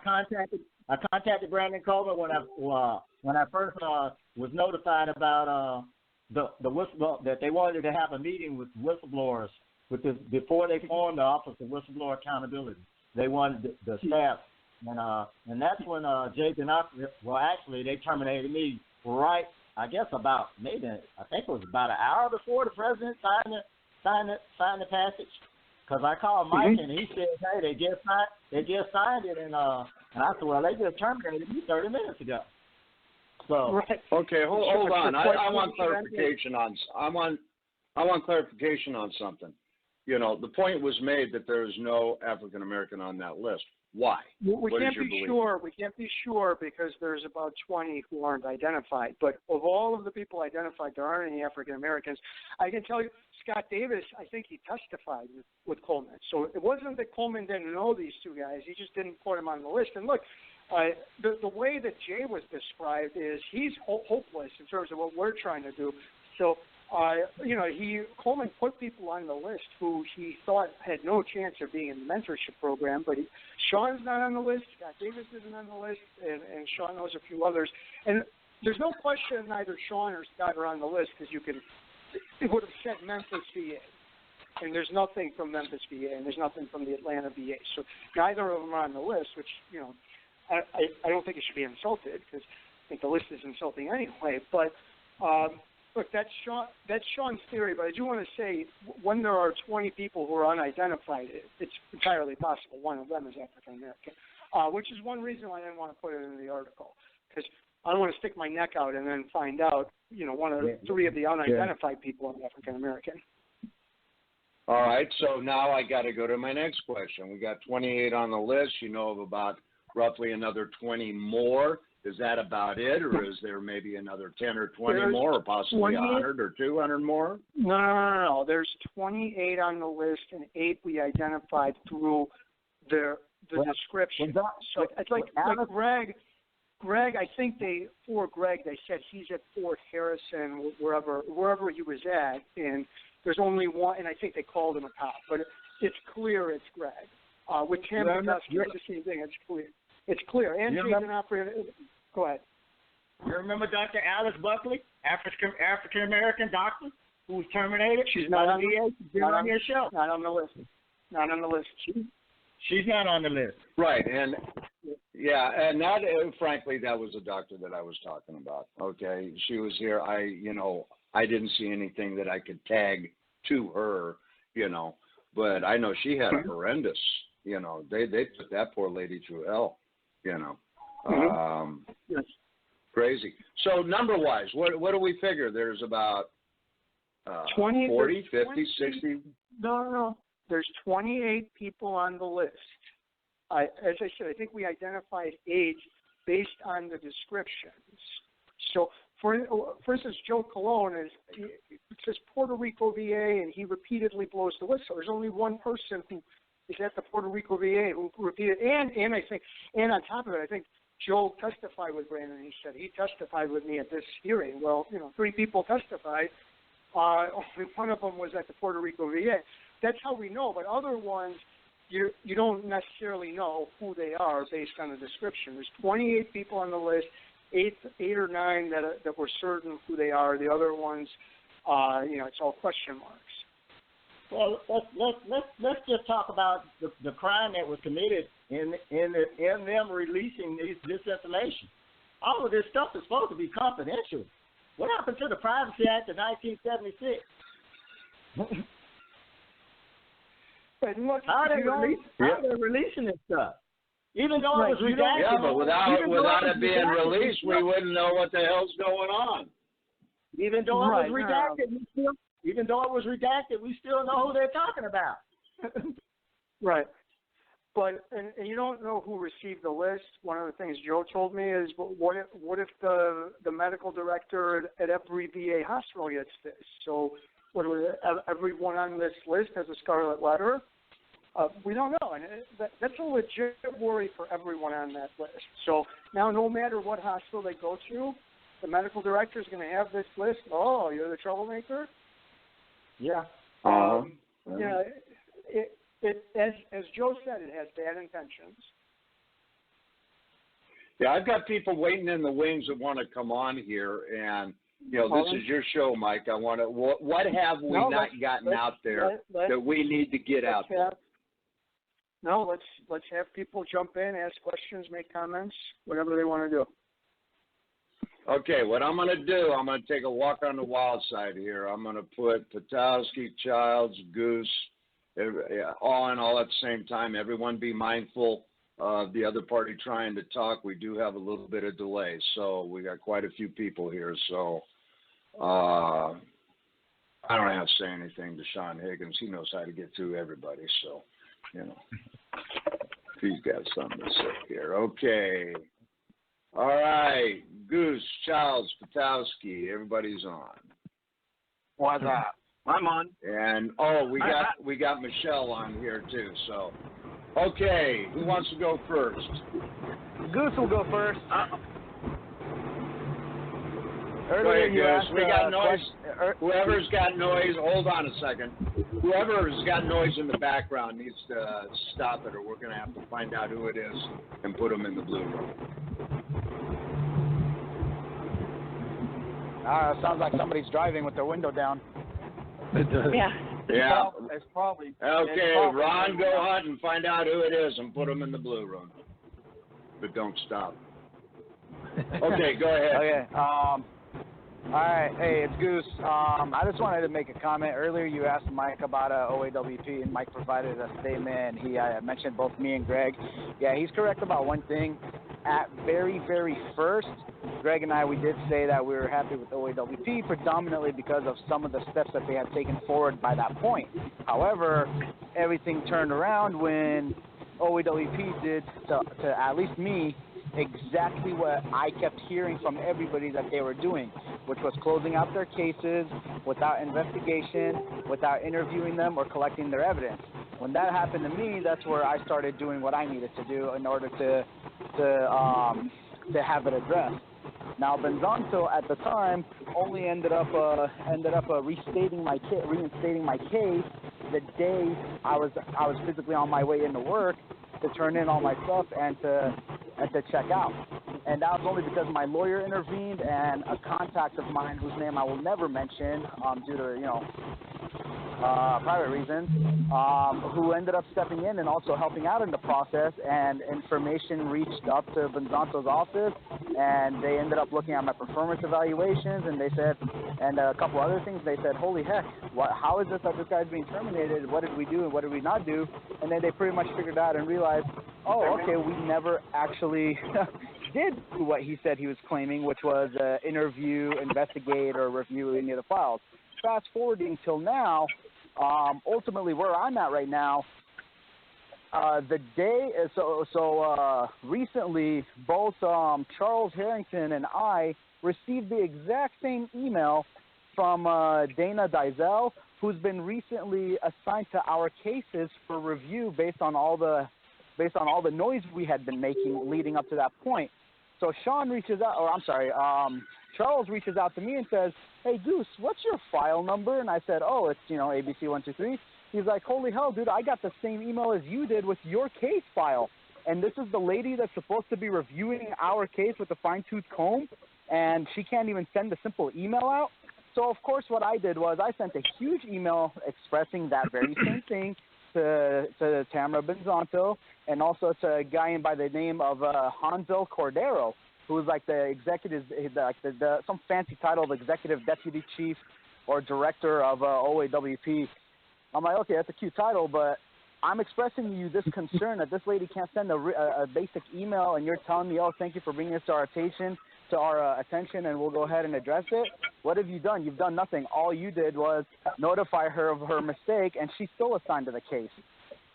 contacted Brandon Coleman when I first was notified about the whistleblower, that they wanted to have a meeting with whistleblowers before they formed the Office of Whistleblower Accountability. They wanted the staff, and that's when Jay Denofrio, actually they terminated me right, I guess I think it was about an hour before the president signed the passage. Because I called Mike and he said, hey, they just signed it, and I said, well, they just terminated me 30 minutes ago. So okay, hold on. I want clarification on. I want clarification on something. The point was made that there is no African American on that list. Why? We can't be sure. We can't be sure because there's about 20 who aren't identified. But of all of the people identified, there aren't any African Americans. I can tell you, Scott Davis, I think he testified with Coleman. So it wasn't that Coleman didn't know these two guys. He just didn't put them on the list. And look, the way that Jay was described is he's hopeless in terms of what we're trying to do. So, Coleman put people on the list who he thought had no chance of being in the mentorship program, but Sean's not on the list, Scott Davis isn't on the list, and Sean knows a few others. And there's no question neither Sean or Scott are on the list because it would have said Memphis VA. And there's nothing from Memphis VA, and there's nothing from the Atlanta VA. So neither of them are on the list, which, I don't think it should be insulted because I think the list is insulting anyway. But look, that's Sean's theory. But I do want to say when there are 20 people who are unidentified, it's entirely possible one of them is African American, which is one reason why I didn't want to put it in the article. Because I don't want to stick my neck out and then find out, one of the 3 of the unidentified people are African American. All right, so now I got to go to my next question. We got 28 on the list. You know of about roughly another 20 more. Is that about it, or is there maybe another 10 or 20 more, or possibly 100 or 200 more? No. There's 28 on the list, and 8 we identified through the description. So it's like Greg, I think for Greg, they said he's at Fort Harrison, wherever he was at, and there's only one, and I think they called him a cop, but it's clear it's Greg. With Tim Dusky, it's the same thing. It's clear. It's clear. And Jason operator. Go ahead. You remember Dr. Alice Buckley, African American doctor who was terminated? She's not on your show. Not on the list. Not on the list. She's not on the list. Right, and and that, frankly, that was the doctor that I was talking about. Okay, she was here. I didn't see anything that I could tag to her, but I know she had a horrendous. They put that poor lady through hell. Yes. Crazy. So number-wise, what do we figure? There's about 20, 40, 50, 20, 60? No. There's 28 people on the list. As I said, I think we identified age based on the descriptions. So, for instance, Joe Colon it says Puerto Rico VA, and he repeatedly blows the whistle. There's only one person who is at the Puerto Rico VA who repeated, and I think, and on top of it, I think Joe testified with Brandon. He said he testified with me at this hearing. Well, 3 people testified. Only one of them was at the Puerto Rico VA. That's how we know. But other ones, you don't necessarily know who they are based on the description. There's 28 people on the list, 8 or 9 that were certain who they are. The other ones, it's all question marks. Well, let's just talk about the crime that was committed in them releasing this information. All of this stuff is supposed to be confidential. What happened to the Privacy Act of 1976? But look, how are they releasing this stuff? Even though it was redacted. Yeah, but without it being released, we wouldn't know what the hell's going on. Even though it was redacted, we still know who they're talking about. Right. But and you don't know who received the list. One of the things Joe told me is, what if the medical director at every VA hospital gets this? So everyone on this list has a scarlet letter? We don't know, and that's a legit worry for everyone on that list. So now, no matter what hospital they go to, the medical director is going to have this list. Oh, you're the troublemaker? Yeah. As Joe said, it has bad intentions. Yeah, I've got people waiting in the wings that want to come on here, and this is your show, Mike. I want to. What have we not gotten out there that we need to get out there? Let's have people jump in, ask questions, make comments, whatever they want to do. Okay, what I'm going to do, I'm going to take a walk on the wild side here. I'm going to put Patowski, Childs, Goose, all at the same time. Everyone be mindful of the other party trying to talk. We do have a little bit of delay, so we got quite a few people here. So I don't have to say anything to Sean Higgins. He knows how to get through everybody, so, he's got something to say here. Okay. All right. Goose, Childs, Patowski, everybody's on. What's up? I'm on. And we got Michelle on here too. So, okay, who wants to go first? Goose will go first. Go ahead, Goose. We got noise. Whoever's got noise, hold on a second. Whoever's got noise in the background needs to stop it, or we're going to have to find out who it is and put them in the blue room. Sounds like somebody's driving with their window down. Yeah. Yeah. It's probably. Okay, Ron, go hunt and find out who it is and put them in the blue room. But don't stop. Okay, go ahead. Okay. All right. Hey, it's Goose. I just wanted to make a comment. Earlier, you asked Mike about OAWP, and Mike provided a statement. He mentioned both me and Greg. Yeah, he's correct about one thing. at very, very first, Greg and I, we did say that we were happy with OAWP predominantly because of some of the steps that they had taken forward by that point. However, everything turned around when OAWP did, to at least me, exactly what I kept hearing from everybody that they were doing, which was closing out their cases without investigation, without interviewing them or collecting their evidence. When that happened to me, that's where I started doing what I needed to do in order to have it addressed. Now, Benzonto at the time only ended up reinstating my case the day I was physically on my way into work to turn in all my stuff and to check out. And that was only because my lawyer intervened and a contact of mine, whose name I will never mention due to private reasons, who ended up stepping in and also helping out in the process, and information reached up to Benzonto's office, and they ended up looking at my performance evaluations, and they said, and a couple other things, they said, holy heck, how is this that this guy's being terminated? What did we do and what did we not do? And then they pretty much figured out and realized, oh, okay, we never actually did what he said he was claiming, which was interview, investigate, or review any of the files. Fast forwarding till now, ultimately where I'm at right now, recently both Charles Harrington and I received the exact same email from Dana Dizell, who's been recently assigned to our cases for review based on all the noise we had been making leading up to that point. So Charles reaches out to me and says, hey, Goose, what's your file number? And I said, oh, it's, ABC123. He's like, holy hell, dude, I got the same email as you did with your case file. And this is the lady that's supposed to be reviewing our case with a fine-tooth comb, and she can't even send a simple email out. So, of course, what I did was I sent a huge email expressing that very same thing to Tamara Benzonto, and also to a guy by the name of Hansel Cordero, who is like the executive, some fancy title of executive deputy chief or director of OAWP. I'm like, okay, that's a cute title, but I'm expressing you this concern that this lady can't send a basic email, and you're telling me, oh, thank you for bringing this to our attention, and we'll go ahead and address it. What have you done? You've done nothing. All you did was notify her of her mistake, and she's still assigned to the case.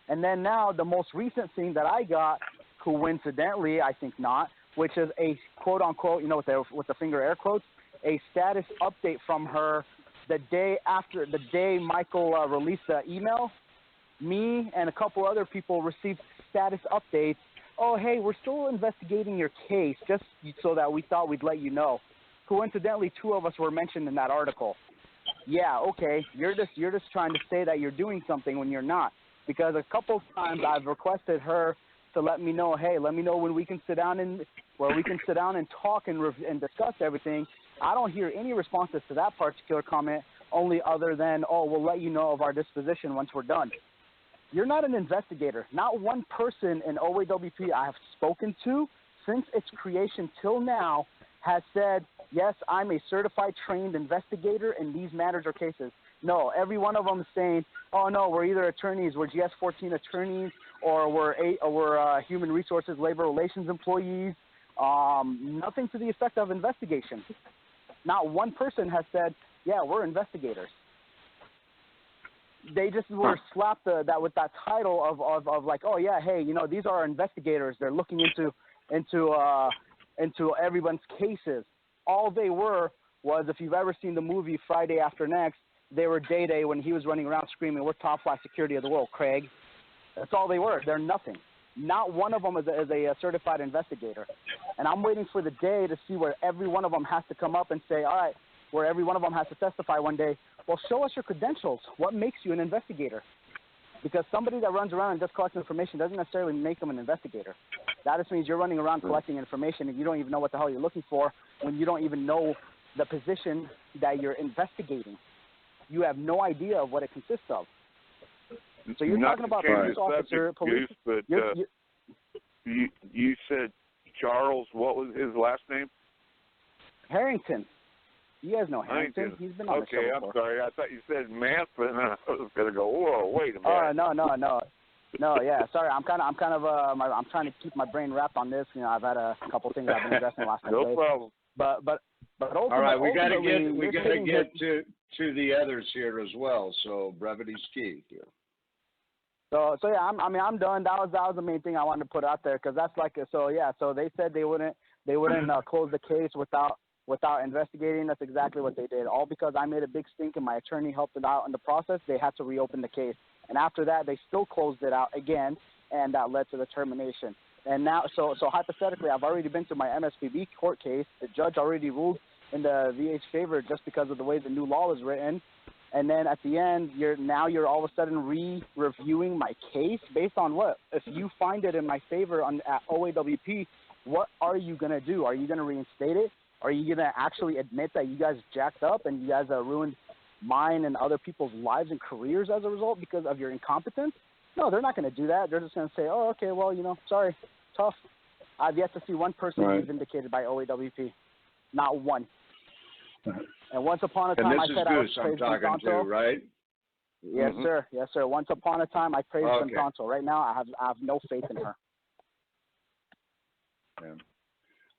And then now the most recent thing that I got, coincidentally, I think not, which is a quote-unquote, with the finger air quotes, a status update from her the day Michael released the email. Me and a couple other people received status updates. Oh, hey, we're still investigating your case, just so that we thought we'd let you know. Coincidentally, 2 of us were mentioned in that article. Yeah, okay, you're just trying to say that you're doing something when you're not. Because a couple times I've requested her to let me know, hey, let me know when we can sit down and talk and discuss everything. I don't hear any responses to that particular comment, only other than, oh, we'll let you know of our disposition once we're done. You're not an investigator. Not one person in OAWP I have spoken to since its creation till now has said, yes, I'm a certified trained investigator in these matters or cases. No, every one of them is saying, oh, no, we're either attorneys, we're GS-14 attorneys, or we're human resources, labor relations employees. Nothing to the effect of investigation. Not one person has said, yeah, we're investigators. They just were slapped that with that title of like, oh yeah, hey, these are our investigators. They're looking into everyone's cases. All they were was, if you've ever seen the movie Friday After Next, they were Day when he was running around screaming, "We're top flight security of the world, Craig." That's all they were. They're nothing. Not one of them is a certified investigator. And I'm waiting for the day to see where every one of them has to come up and say, all right, where every one of them has to testify one day, well, show us your credentials. What makes you an investigator? Because somebody that runs around and just collects information doesn't necessarily make them an investigator. That just means you're running around collecting information and you don't even know what the hell you're looking for when you don't even know the position that you're investigating. You have no idea of what it consists of. So you're talking about police officer, police. But you said Charles, what was his last name? Harrington. You guys know Harrington. He's been on the show before. I'm sorry. I thought you said Manson, and I was going to go, whoa, wait a minute. No. No, yeah, sorry, I'm trying to keep my brain wrapped on this. You know, I've had a couple things I've been addressing the last couple No days. problem. But ultimately, All right, we got to ultimately, get to the others here as well. So brevity's key here. So yeah, I'm done. That was the main thing I wanted to put out there, because that's like so yeah. So they said they wouldn't close the case without investigating. That's exactly what they did. All because I made a big stink and my attorney helped it out in the process. They had to reopen the case, and after that they still closed it out again, and that led to the termination. And now, so hypothetically, I've already been to my MSPB court case. The judge already ruled in the VA's favor just because of the way the new law is written. And then at the end, you're all of a sudden re-reviewing my case based on what? If you find it in my favor at OAWP, what are you going to do? Are you going to reinstate it? Are you going to actually admit that you guys jacked up and you guys ruined mine and other people's lives and careers as a result because of your incompetence? No, they're not going to do that. They're just going to say, oh, okay, well, sorry, tough. I've yet to see one person be vindicated by OAWP. Not one. And once upon a time, and I this said is I was Goose I'm praising talking Tonto. to, right? Yes, sir. Yes, sir. Once upon a time, I praised Okay. Tonto. Right now, I have no faith in her. Yeah.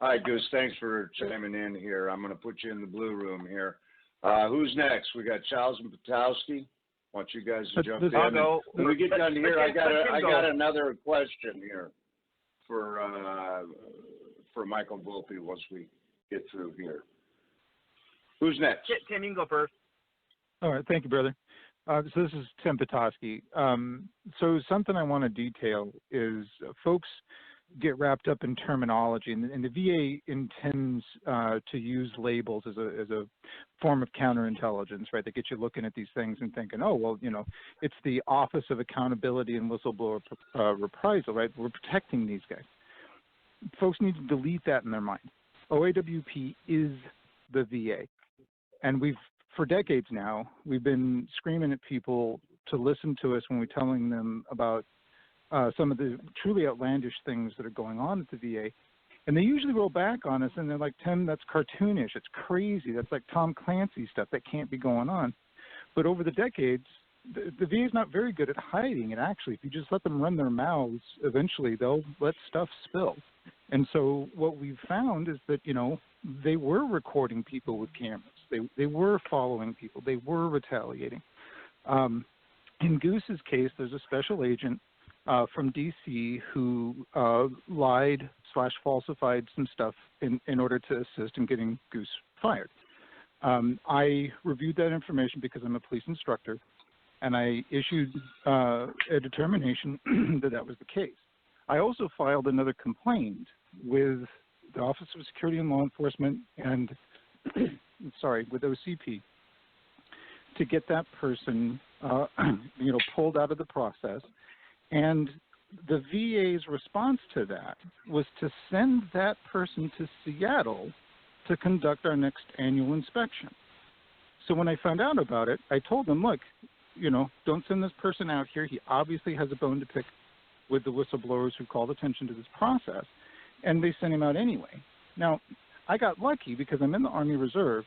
All right, Goose, thanks for chiming in here. I'm going to put you in the blue room here. Who's next? We got Charles and Patowski. I want you guys to jump in. I'll go. When we get done here, I got go. another question here for Michael Volpe once we get through here. Who's next? Tim, you can go first. All right, thank you, brother. So this is Tim Petoskey. So something I want to detail is folks get wrapped up in terminology, and the VA intends to use labels as a form of counterintelligence, right? That get you looking at these things and thinking, oh, well, it's the Office of Accountability and Whistleblower Reprisal, right? We're protecting these guys. Folks need to delete that in their mind. OAWP is the VA. And for decades now, we've been screaming at people to listen to us when we're telling them about some of the truly outlandish things that are going on at the VA. And they usually roll back on us and they're like, Tim, that's cartoonish. It's crazy. That's like Tom Clancy stuff. That can't be going on. But over the decades, the VA is not very good at hiding it, actually. If you just let them run their mouths, eventually they'll let stuff spill. And so what we've found is that, they were recording people with cameras. They were following people. They were retaliating. In Goose's case, there's a special agent from D.C. who lied/falsified some stuff in order to assist in getting Goose fired. I reviewed that information because I'm a police instructor, and I issued a determination that was the case. I also filed another complaint with the Office of Security and Law Enforcement and, with OCP to get that person, pulled out of the process. And the VA's response to that was to send that person to Seattle to conduct our next annual inspection. So when I found out about it, I told them, look, don't send this person out here. He obviously has a bone to pick with the whistleblowers who called attention to this process, and they sent him out anyway. Now, I got lucky because I'm in the Army Reserve,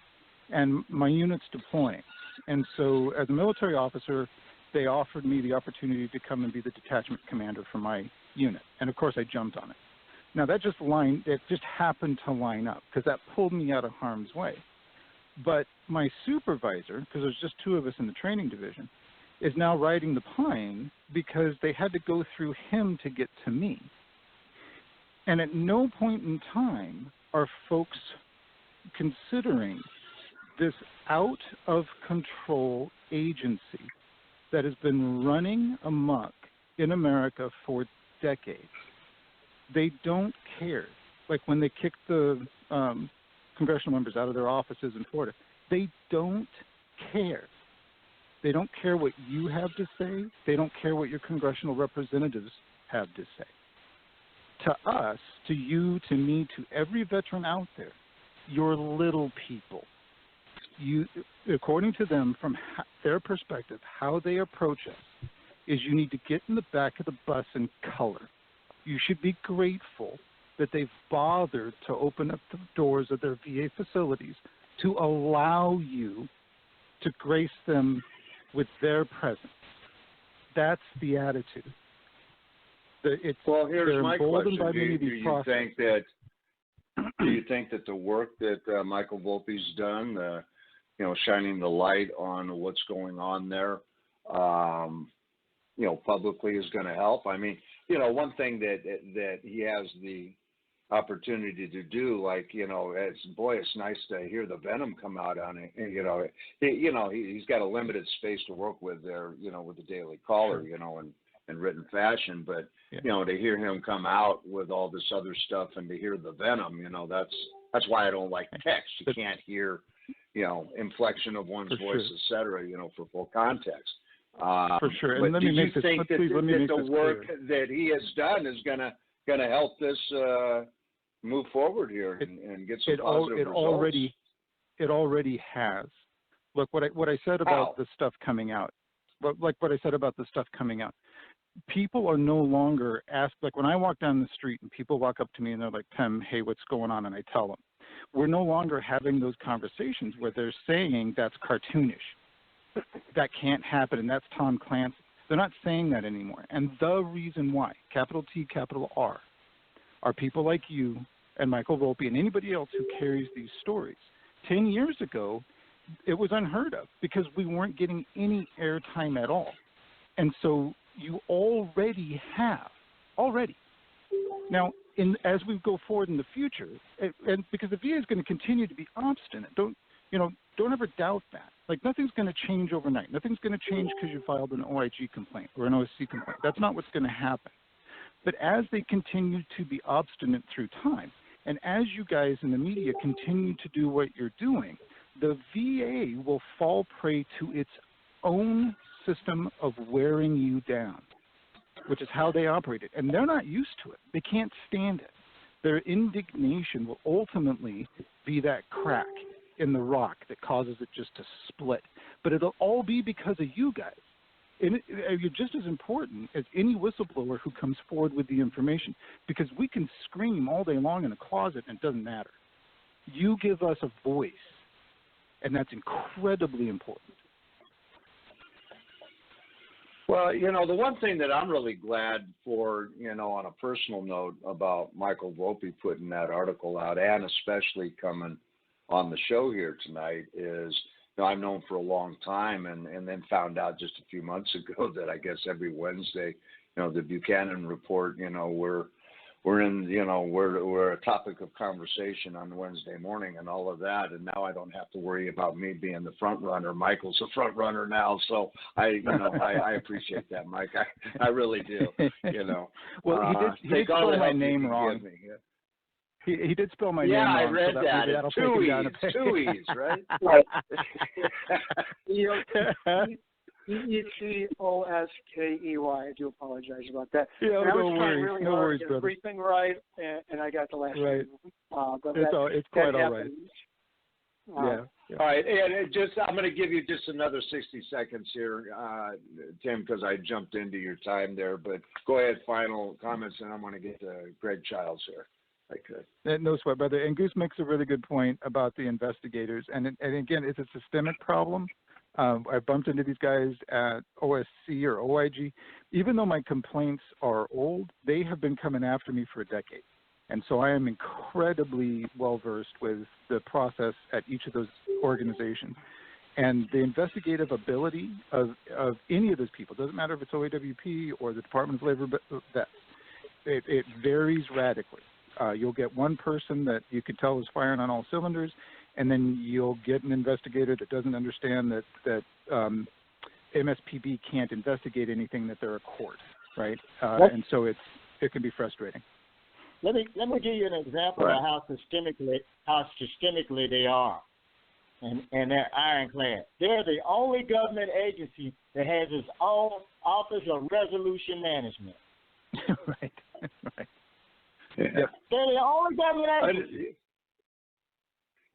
and my unit's deploying. And so as a military officer, they offered me the opportunity to come and be the detachment commander for my unit. And, of course, I jumped on it. Now, it just happened to line up because that pulled me out of harm's way. But my supervisor, because there's just two of us in the training division, is now riding the pine because they had to go through him to get to me. And at no point in time are folks considering this out-of-control agency that has been running amok in America for decades. They don't care. Like when they kicked the congressional members out of their offices in Florida, they don't care. They don't care what you have to say. They don't care what your congressional representatives have to say. To us, to you, to me, to every veteran out there, you're little people. You, according to them, from their perspective, how they approach us is you need to get in the back of the bus and color. You should be grateful that they've bothered to open up the doors of their VA facilities to allow you to grace them with their presence. That's the attitude. Well, here's they're my emboldened question: by many of these processes. Do you think that the work that Michael Volpe's done, shining the light on what's going on there, publicly is going to help? I mean, one thing that he has the opportunity to do, it's nice to hear the venom come out on it. He's got a limited space to work with there, with the Daily Caller, in written fashion, but to hear him come out with all this other stuff and to hear the venom, that's why I don't like text. You can't hear, inflection of one's voice, et cetera, for full context. For sure. And but let do me you make this, think that the work clear. that he has done is gonna help this move forward here and get some positive results? It already has. Look, what I said about the stuff coming out. What I said about the stuff coming out. People are no longer asked, when I walk down the street and people walk up to me and they're like, Tim, hey, what's going on? And I tell them. We're no longer having those conversations where they're saying that's cartoonish. That can't happen, and that's Tom Clancy. They're not saying that anymore. And the reason why, capital T, capital R, are people like you and Michael Volpe and anybody else who carries these stories. 10 years ago, it was unheard of because we weren't getting any airtime at all. And so you already have. Now, as we go forward in the future, and because the VA is going to continue to be obstinate, don't ever doubt that. Nothing's going to change overnight. Nothing's going to change because you filed an OIG complaint or an OSC complaint. That's not what's going to happen. But as they continue to be obstinate through time, and as you guys in the media continue to do what you're doing, the VA will fall prey to its own system of wearing you down, which is how they operate it. And they're not used to it. They can't stand it. Their indignation will ultimately be that crack in the rock that causes it just to split. But it'll all be because of you guys. And you're just as important as any whistleblower who comes forward with the information, because we can scream all day long in a closet and it doesn't matter. You give us a voice, and that's incredibly important. Well, the one thing that I'm really glad for, on a personal note about Michael Volpe putting that article out, and especially coming on the show here tonight, is I've known for a long time and then found out just a few months ago that I guess every Wednesday, the Buchanan report, we're a topic of conversation on Wednesday morning and all of that. And now I don't have to worry about me being the front runner. Michael's the front runner now. So I appreciate that, Mike. I really do, Well, he did spell my name wrong. He did spell my name wrong. Yeah, I read so that. That'll take him down a peg. Two E's, right? ECOSKEY. I do apologize about that. Yeah, no worries. Really no worries, brother. Everything right, and I got the last right. But it's quite all right. Yeah. All right, and I'm going to give you just another 60 seconds here, Tim, because I jumped into your time there. But go ahead, final comments, and I'm going to get to Greg Childs here. No sweat, brother. And Goose makes a really good point about the investigators. And again, it's a systemic problem. I bumped into these guys at OSC or OIG. Even though my complaints are old, they have been coming after me for a decade. And so I am incredibly well-versed with the process at each of those organizations. And the investigative ability of any of those people, doesn't matter if it's OAWP or the Department of Labor, it varies radically. You'll get one person that you can tell is firing on all cylinders, and then you'll get an investigator that doesn't understand that MSPB can't investigate anything, that they're a court, right? And so it can be frustrating. Let me give you an example of how systemically they are, and they're ironclad. They're the only government agency that has its own Office of Resolution Management. Right. Yeah. Yep. They're the only government agency.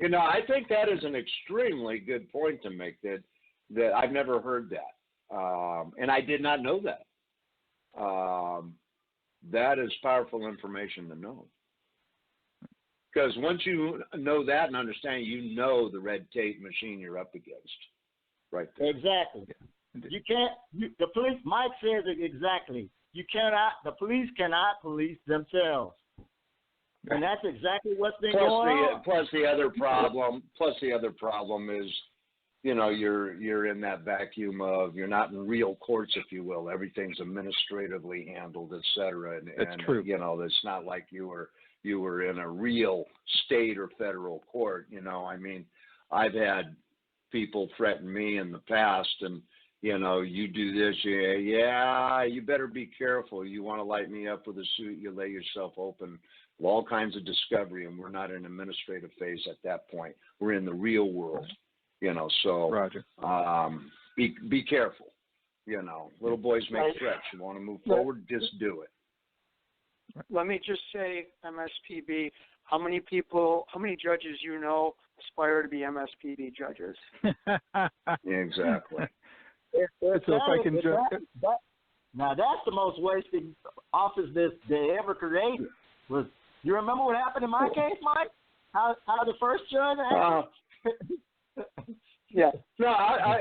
I think that is an extremely good point to make. That I've never heard that, and I did not know that. That is powerful information to know. Because once you know that and understand, the red tape machine you're up against, right there. Exactly. You can't. The police. Mike says it exactly. You cannot. The police cannot police themselves, and that's exactly what's been going on. Plus the other problem is, you know, you're in that vacuum of you're not in real courts, if you will. Everything's administratively handled, et cetera. That's true. You know, it's not like you were in a real state or federal court. You know, I mean, I've had people threaten me in the past, and you know, you do this, you better be careful. You want to light me up with a suit, you lay yourself open. All kinds of discovery, and we're not in an administrative phase at that point. We're in the real world, you know. So, Roger. Be careful. You know, little boys make threats. You want to move forward, just do it. Let me just say, MSPB, how many judges you know aspire to be MSPB judges? Exactly. Now that's the most wasted office they ever created. You remember what happened in my case, Mike? How the first judge? Yeah. No,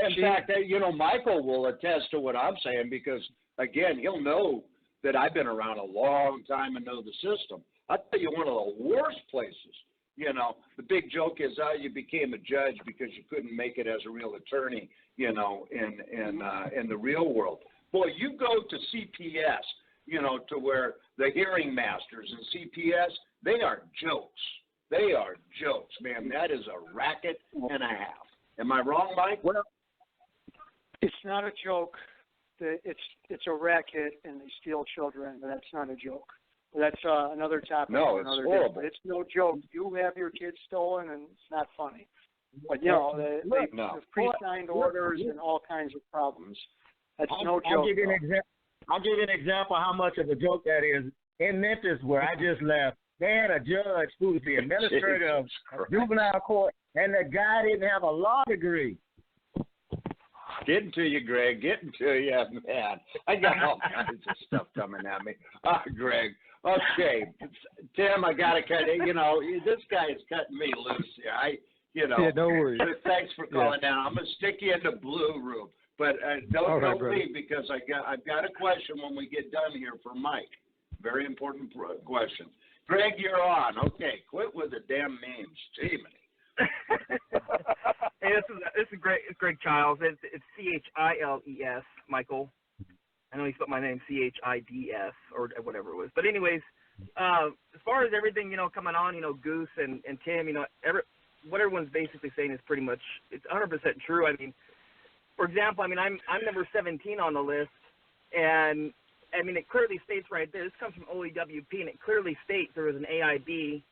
in fact, you know, Michael will attest to what I'm saying because, again, he'll know that I've been around a long time and know the system. I'll tell you one of the worst places. You know, the big joke is you became a judge because you couldn't make it as a real attorney, you know, in the real world. Boy, you go to CPS, you know, to where the hearing masters and CPS, they are jokes. They are jokes, man. That is a racket and a half. Am I wrong, Mike? Well, it's not a joke. It's a racket, and they steal children, but that's not a joke. That's another topic. No, it's horrible. But it's no joke. You have your kids stolen, and it's not funny. But, you know, they pre-signed orders and all kinds of problems. That's no joke. I'll give you an example how much of a joke that is. In Memphis, where I just left, they had a judge who was the administrator of juvenile court, and the guy didn't have a law degree. Getting to you, Greg. Getting to you, man. I got all kinds of stuff coming at me. Greg. Okay, Tim, I got to cut it. You know, this guy is cutting me loose here. Yeah, no worries. Thanks for calling down. I'm going to stick you in the blue room. But don't leave because I've got a question when we get done here for Mike. Very important question. Greg, you're on. Okay, quit with the damn memes. Gee, Hey, this is Greg. It's Greg Childs. It's Chiles, Michael. I know he spelled my name Chids or whatever it was. But anyways, as far as everything, you know, coming on, you know, Goose and Tim, you know, what everyone's basically saying is pretty much, it's 100% true. I mean, for example, I mean, I'm number 17 on the list, and I mean, it clearly states right there, this comes from OAWP, and it clearly states there was an AIB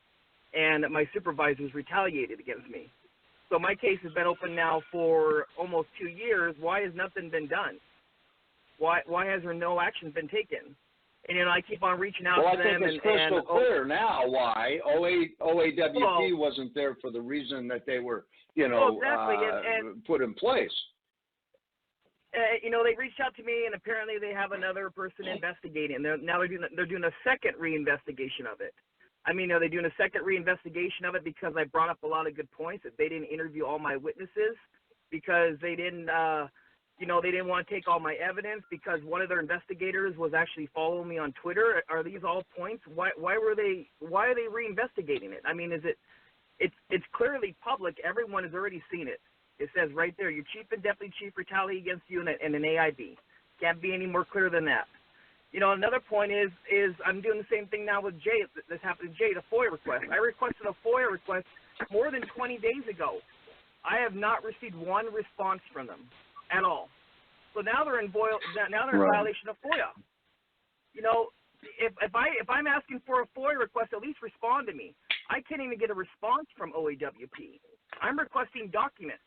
and that my supervisors retaliated against me. So my case has been open now for almost 2 years. Why has nothing been done? Why has there no action been taken? And, you know, I keep on reaching out to them. Well, I think it's crystal clear now why OAWP wasn't there for the reason that they were, you know, put in place. You know, they reached out to me, and apparently they have another person investigating. They're doing a second reinvestigation of it. I mean, are they doing a second reinvestigation of it because I brought up a lot of good points, that they didn't interview all my witnesses, because they didn't, you know, they didn't want to take all my evidence, because one of their investigators was actually following me on Twitter? Are these all points? Why are they reinvestigating it? I mean, it's clearly public. Everyone has already seen it. It says right there, your chief and deputy chief retaliate against you and an AIB. Can't be any more clear than that. You know, another point is I'm doing the same thing now with Jay. This happened to Jay, the FOIA request. I requested a FOIA request more than 20 days ago. I have not received one response from them at all. So now they're in violation of FOIA. You know, if I'm asking for a FOIA request, at least respond to me. I can't even get a response from OAWP. I'm requesting documents.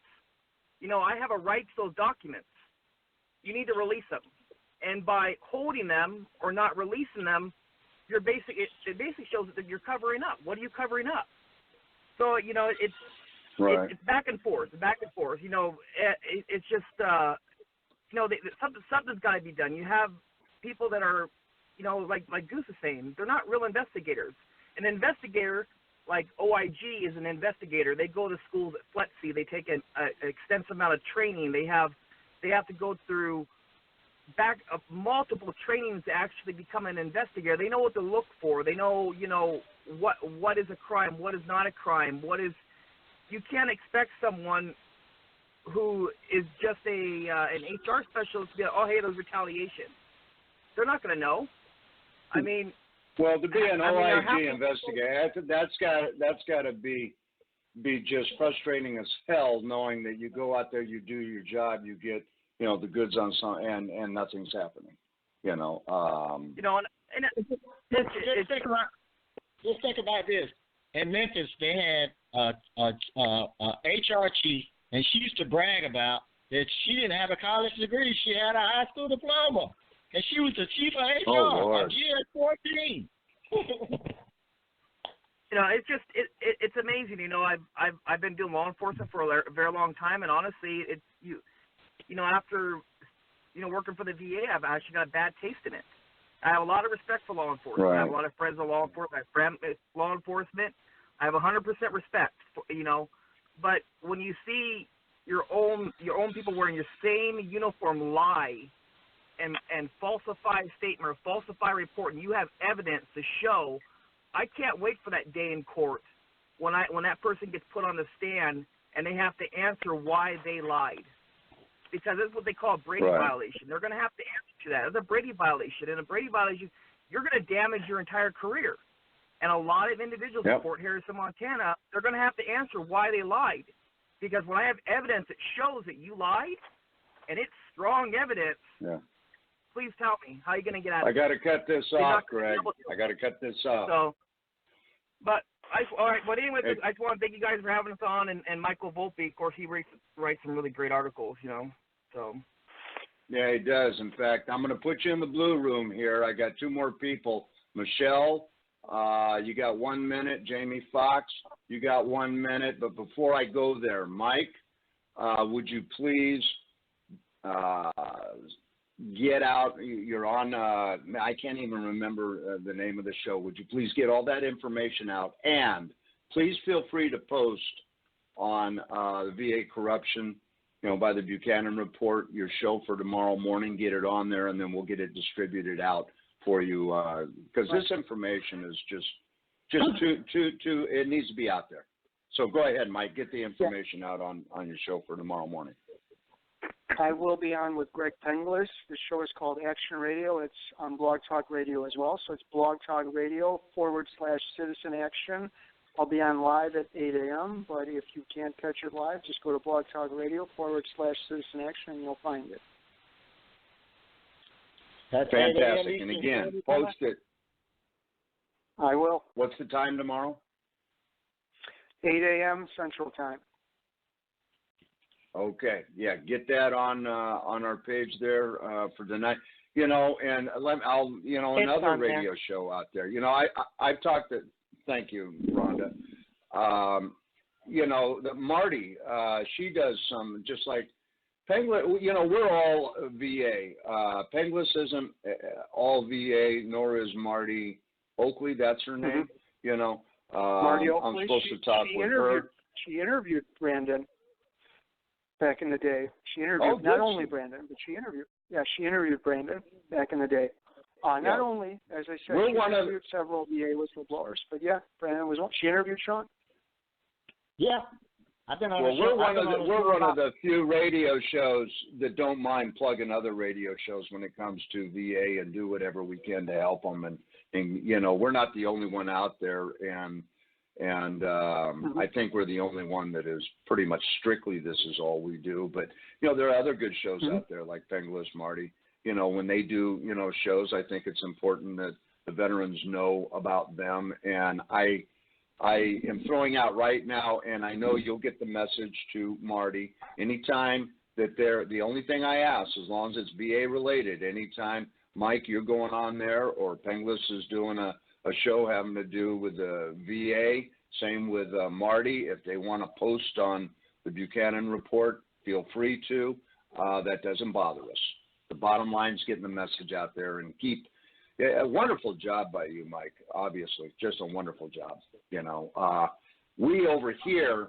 You know, I have a right to those documents. You need to release them. And by holding them or not releasing them, it basically shows that you're covering up. What are you covering up? So, you know, it's back and forth, You know, it's just, you know, something's got to be done. You have people that are, you know, like Goose is saying, they're not real investigators. An investigator, like OIG, is an investigator. They go to schools at FLETC. They take an extensive amount of training. They have they have to go through multiple trainings to actually become an investigator. They know what to look for. They know, what is a crime, what is not a crime, you can't expect someone who is just an HR specialist to be like, oh, hey, there's retaliation. They're not going to know. I mean, well, to be an OIG investigator, that's got to be just frustrating as hell, knowing that you go out there, you do your job, you get the goods on some, and nothing's happening. Just think about this. In Memphis, they had a HR chief, and she used to brag about that she didn't have a college degree. She had a high school diploma, and she was the chief of HR. Oh, Lord. Year 14. It's amazing. I've been doing law enforcement for a very long time, and honestly, after working for the VA, I've actually got a bad taste in it. I have a lot of respect for law enforcement. Right. I have a lot of friends in law enforcement. I have friends in law enforcement. I have 100% respect for, but when you see your own people wearing your same uniform lie and falsify a statement or falsify a report, and you have evidence to show, I can't wait for that day in court when that person gets put on the stand and they have to answer why they lied. Because that's what they call a Brady violation. They're going to have to answer to that. It's a Brady violation. And a Brady violation, you're going to damage your entire career. And a lot of individuals in Fort Harrison, Montana, they're going to have to answer why they lied. Because when I have evidence that shows that you lied, and it's strong evidence, please tell me, how are you going to get out of it? I got to cut this off, Greg. I got to cut this off. So, all right. But anyway, I just want to thank you guys for having us on. And Michael Volpe, of course, he writes some really great articles, So. Yeah, he does. In fact, I'm going to put you in the blue room here. I got two more people. Michelle, you got 1 minute. Jamie Fox, you got 1 minute. But before I go there, Mike, would you please get out? You're on, I can't even remember the name of the show. Would you please get all that information out? And please feel free to post on the VA corruption, by the Buchanan report, your show for tomorrow morning, get it on there, and then we'll get it distributed out for you. Because this information is just too, it needs to be out there. So go ahead, Mike, get the information out on your show for tomorrow morning. I will be on with Greg Penglis. The show is called Action Radio. It's on Blog Talk Radio as well. So it's Blog Talk Radio /Citizen Action. I'll be on live at 8 a.m., but if you can't catch it live, just go to Blog Talk Radio /Citizen Action and you'll find it. That's fantastic. And again, post it. I will. What's the time tomorrow? 8 a.m. Central Time. Okay, yeah, get that on our page there for tonight. And I'll another radio show out there. I've talked to. Thank you, Rhonda. Marty, she does some just like Penglis. We're all VA. Penglis isn't all VA, nor is Marty Oakley. That's her name. Marty Oakley. I'm supposed to talk with her. She interviewed Brandon back in the day. She interviewed not only Brandon, but she interviewed Brandon back in the day. Not only, as I said, she interviewed several VA whistleblowers, but Brandon was one. She interviewed Sean? Yeah. I've been on we're one of the few radio shows that don't mind plugging other radio shows when it comes to VA and do whatever we can to help them. And we're not the only one out there, and I think we're the only one that is pretty much strictly this is all we do. But, there are other good shows out there like Penglis, Marty. When they do, shows, I think it's important that the veterans know about them. And I am throwing out right now, and I know you'll get the message to Marty, anytime that the only thing I ask, as long as it's VA related, anytime, Mike, you're going on there or Penglis is doing a show having to do with the VA, same with Marty, if they want to post on the Buchanan report, feel free to. That doesn't bother us. The bottom line is getting the message out there and keep a wonderful job by you, Mike, obviously, just a wonderful job. We over here,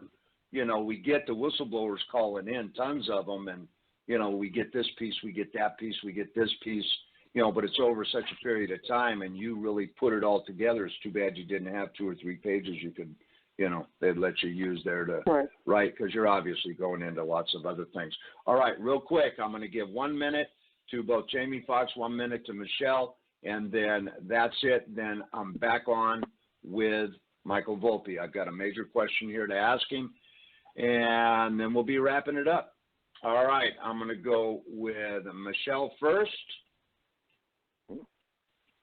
we get the whistleblowers calling in, tons of them, and you know, we get this piece, we get that piece, we get this piece, you know, but it's over such a period of time, and you really put it all together. It's too bad you didn't have 2 or 3 pages you could, you know, they'd let you use there to write, because you're obviously going into lots of other things. All right, real quick, I'm going to give 1 minute to both Jamie Foxx, 1 minute to Michelle, and then that's it. Then I'm back on with Michael Volpe. I've got a major question here to ask him, and then we'll be wrapping it up. All right, I'm going to go with Michelle first.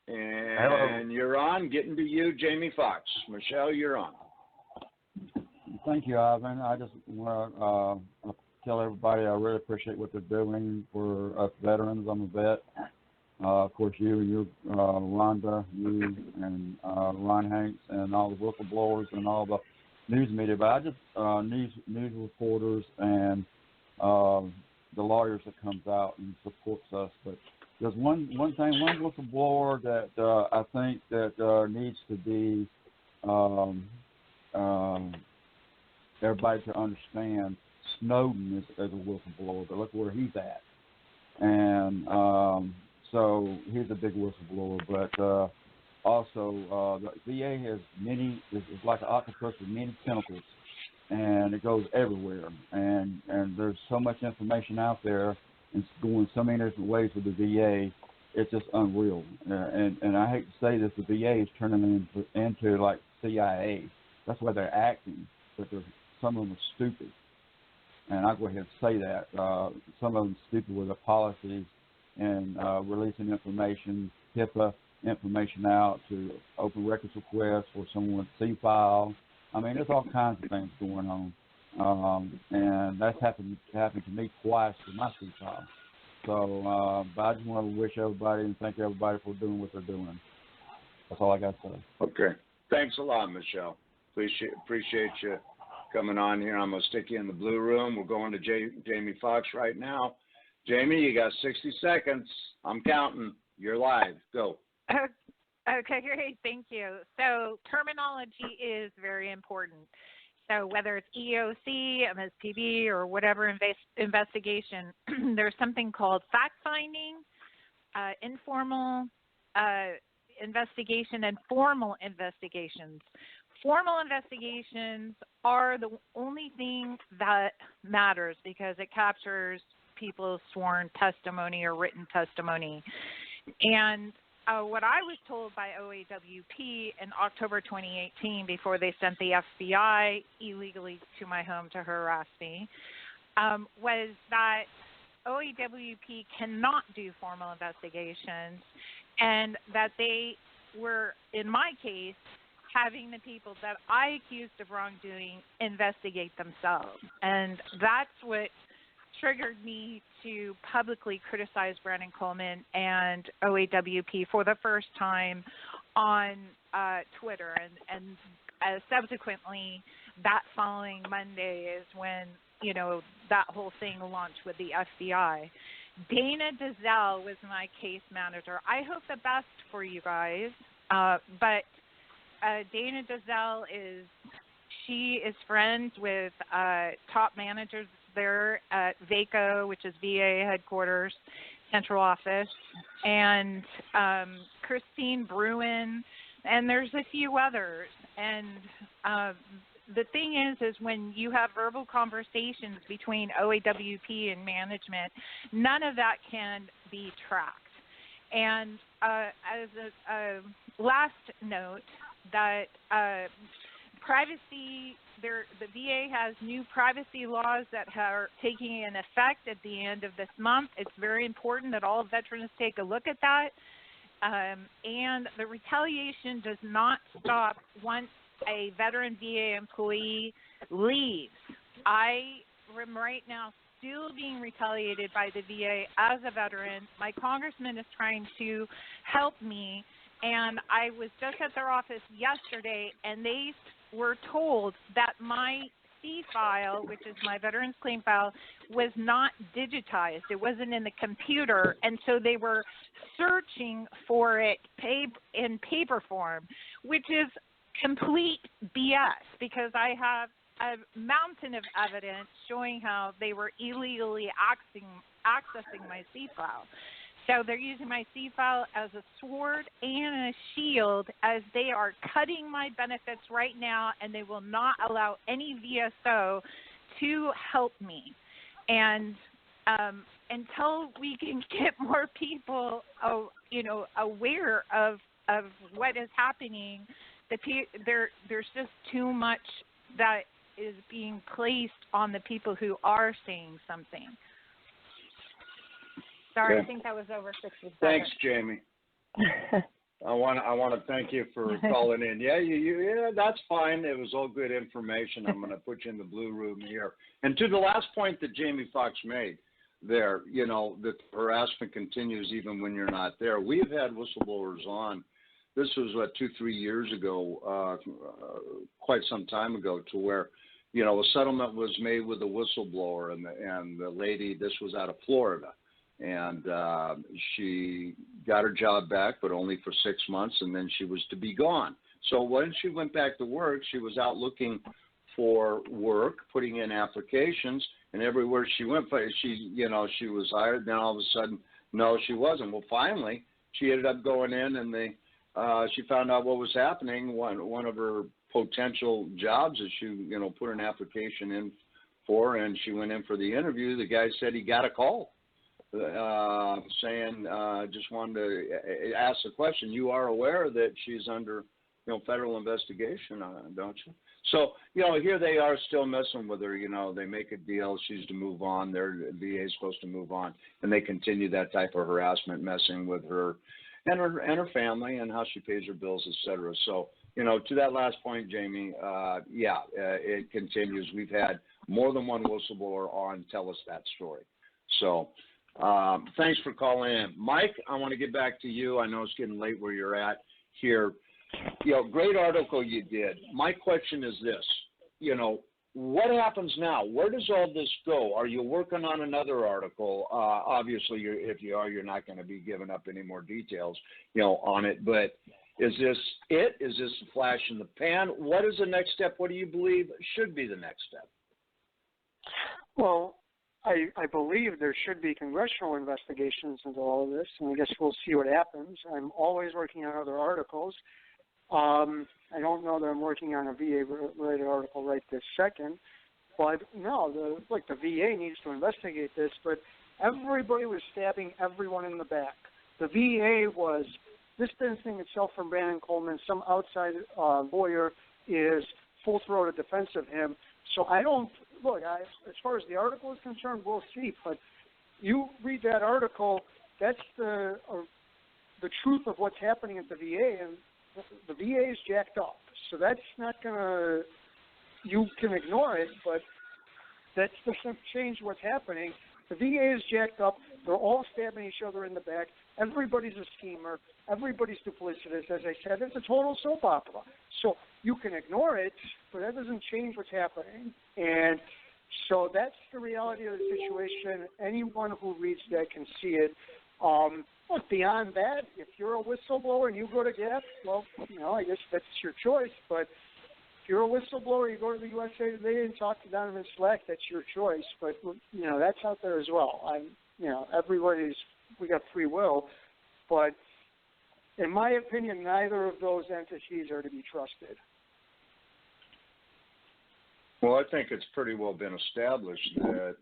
And Hello. You're on. Getting to you, Jamie Foxx. Michelle, you're on. Thank you, Ivan. I just want to tell everybody I really appreciate what they're doing for us veterans. I'm a vet. Of course, you, Rhonda, you, and Ron Hanks, and all the whistleblowers and all the news media. But I just news reporters and the lawyers that comes out and supports us. But there's one whistleblower that I think that needs to be everybody to understand. Snowden is a whistleblower, but look where he's at. And so he's a big whistleblower. But also the VA has is like an octopus with many tentacles, and it goes everywhere. And there's so much information out there, and it's going so many different ways with the VA. It's just unreal. And I hate to say this, the VA is turning into like CIA. That's why they're acting, but some of them are stupid. And I'll go ahead and say that. Some of them are stupid with their policies and releasing information, HIPAA information out to open records requests for someone's C-file. I mean, there's all kinds of things going on. And that's happened to me twice with my C-file. So, but I just want to wish everybody and thank everybody for doing what they're doing. That's all I got to say. Okay. Thanks a lot, Michelle. Appreciate you coming on here. I'm going to stick you in the blue room. We're going to Jamie Foxx right now. Jamie, you got 60 seconds. I'm counting. You're live. Go. Okay, great. Thank you. So terminology is very important. So whether it's EOC, MSPB, or whatever investigation, there's something called fact-finding, informal investigation, and formal investigations. Formal investigations are the only thing that matters because it captures people's sworn testimony or written testimony. And what I was told by OAWP in October 2018, before they sent the FBI illegally to my home to harass me, was that OAWP cannot do formal investigations, and that they were, in my case, having the people that I accused of wrongdoing investigate themselves. And that's what triggered me to publicly criticize Brandon Coleman and OAWP for the first time on Twitter. And subsequently, that following Monday is when, you know, that whole thing launched with the FBI. Dana Dazelle was my case manager. I hope the best for you guys, but Dana Dazelle she is friends with top managers there at VACO, which is VA headquarters, central office, and Christine Bruin, and there's a few others. And the thing is when you have verbal conversations between OAWP and management, none of that can be tracked. And as a last note, that privacy, the VA has new privacy laws that are taking in effect at the end of this month. It's very important that all veterans take a look at that. And the retaliation does not stop once a veteran VA employee leaves. I am right now still being retaliated by the VA as a veteran. My congressman is trying to help me, and I was just at their office yesterday, and they were told that my C file, which is my veterans claim file, was not digitized. It wasn't in the computer, and so they were searching for it in paper form, which is complete BS, because I have a mountain of evidence showing how they were illegally accessing my C file. So they're using my C file as a sword and a shield as they are cutting my benefits right now, and they will not allow any VSO to help me. And until we can get more people, aware of what is happening, there's just too much that is being placed on the people who are saying something. Sorry, Okay. I think that was over 60 seconds. Thanks, Jamie. I want to thank you for calling in. Yeah, that's fine. It was all good information. I'm going to put you in the blue room here. And to the last point that Jamie Foxx made there, that harassment continues even when you're not there. We've had whistleblowers on. This was 2-3 years ago, quite some time ago, to where, a settlement was made with a whistleblower, and the lady, this was out of Florida. And she got her job back, but only for 6 months, and then she was to be gone. So when she went back to work, she was out looking for work, putting in applications, and everywhere she went, she was hired. Then all of a sudden, no, she wasn't. Well, finally, she ended up going in, and she found out what was happening. One of her potential jobs that she, put an application in for, and she went in for the interview. The guy said he got a call. Saying, just wanted to ask the question, you are aware that she's under, federal investigation, don't you? So, here they are still messing with her, they make a deal, she's to move on, their VA is supposed to move on, and they continue that type of harassment, messing with her and her family and how she pays her bills, et cetera. So, to that last point, Jamie, it continues. We've had more than one whistleblower on tell us that story. So, thanks for calling in. Mike, I want to get back to you. I know it's getting late where you're at here. Great article you did. My question is this, what happens now? Where does all this go? Are you working on another article? Obviously, if you are, you're not going to be giving up any more details, on it. But is this it? Is this a flash in the pan? What is the next step? What do you believe should be the next step? Well, I believe there should be congressional investigations into all of this, and I guess we'll see what happens. I'm always working on other articles. I don't know that I'm working on a VA-related article right this second, but no, the VA needs to investigate this, but everybody was stabbing everyone in the back. The VA was distancing itself from Brandon Coleman. Some outside lawyer is full-throated defense of him. So I don't, as far as the article is concerned, we'll see. But you read that article, that's the truth of what's happening at the VA, and the VA is jacked up. So that's not going to, you can ignore it, but that doesn't change what's happening. The VA is jacked up. They're all stabbing each other in the back. Everybody's a schemer. Everybody's duplicitous. As I said, it's a total soap opera. So you can ignore it, but that doesn't change what's happening. And so that's the reality of the situation. Anyone who reads that can see it. But beyond that, if you're a whistleblower and you go to GAP, well, I guess that's your choice. But if you're a whistleblower, you go to the USA Today and talk to Donovan Slack, that's your choice. But, that's out there as well. We got free will. But in my opinion, neither of those entities are to be trusted. Well, I think it's pretty well been established that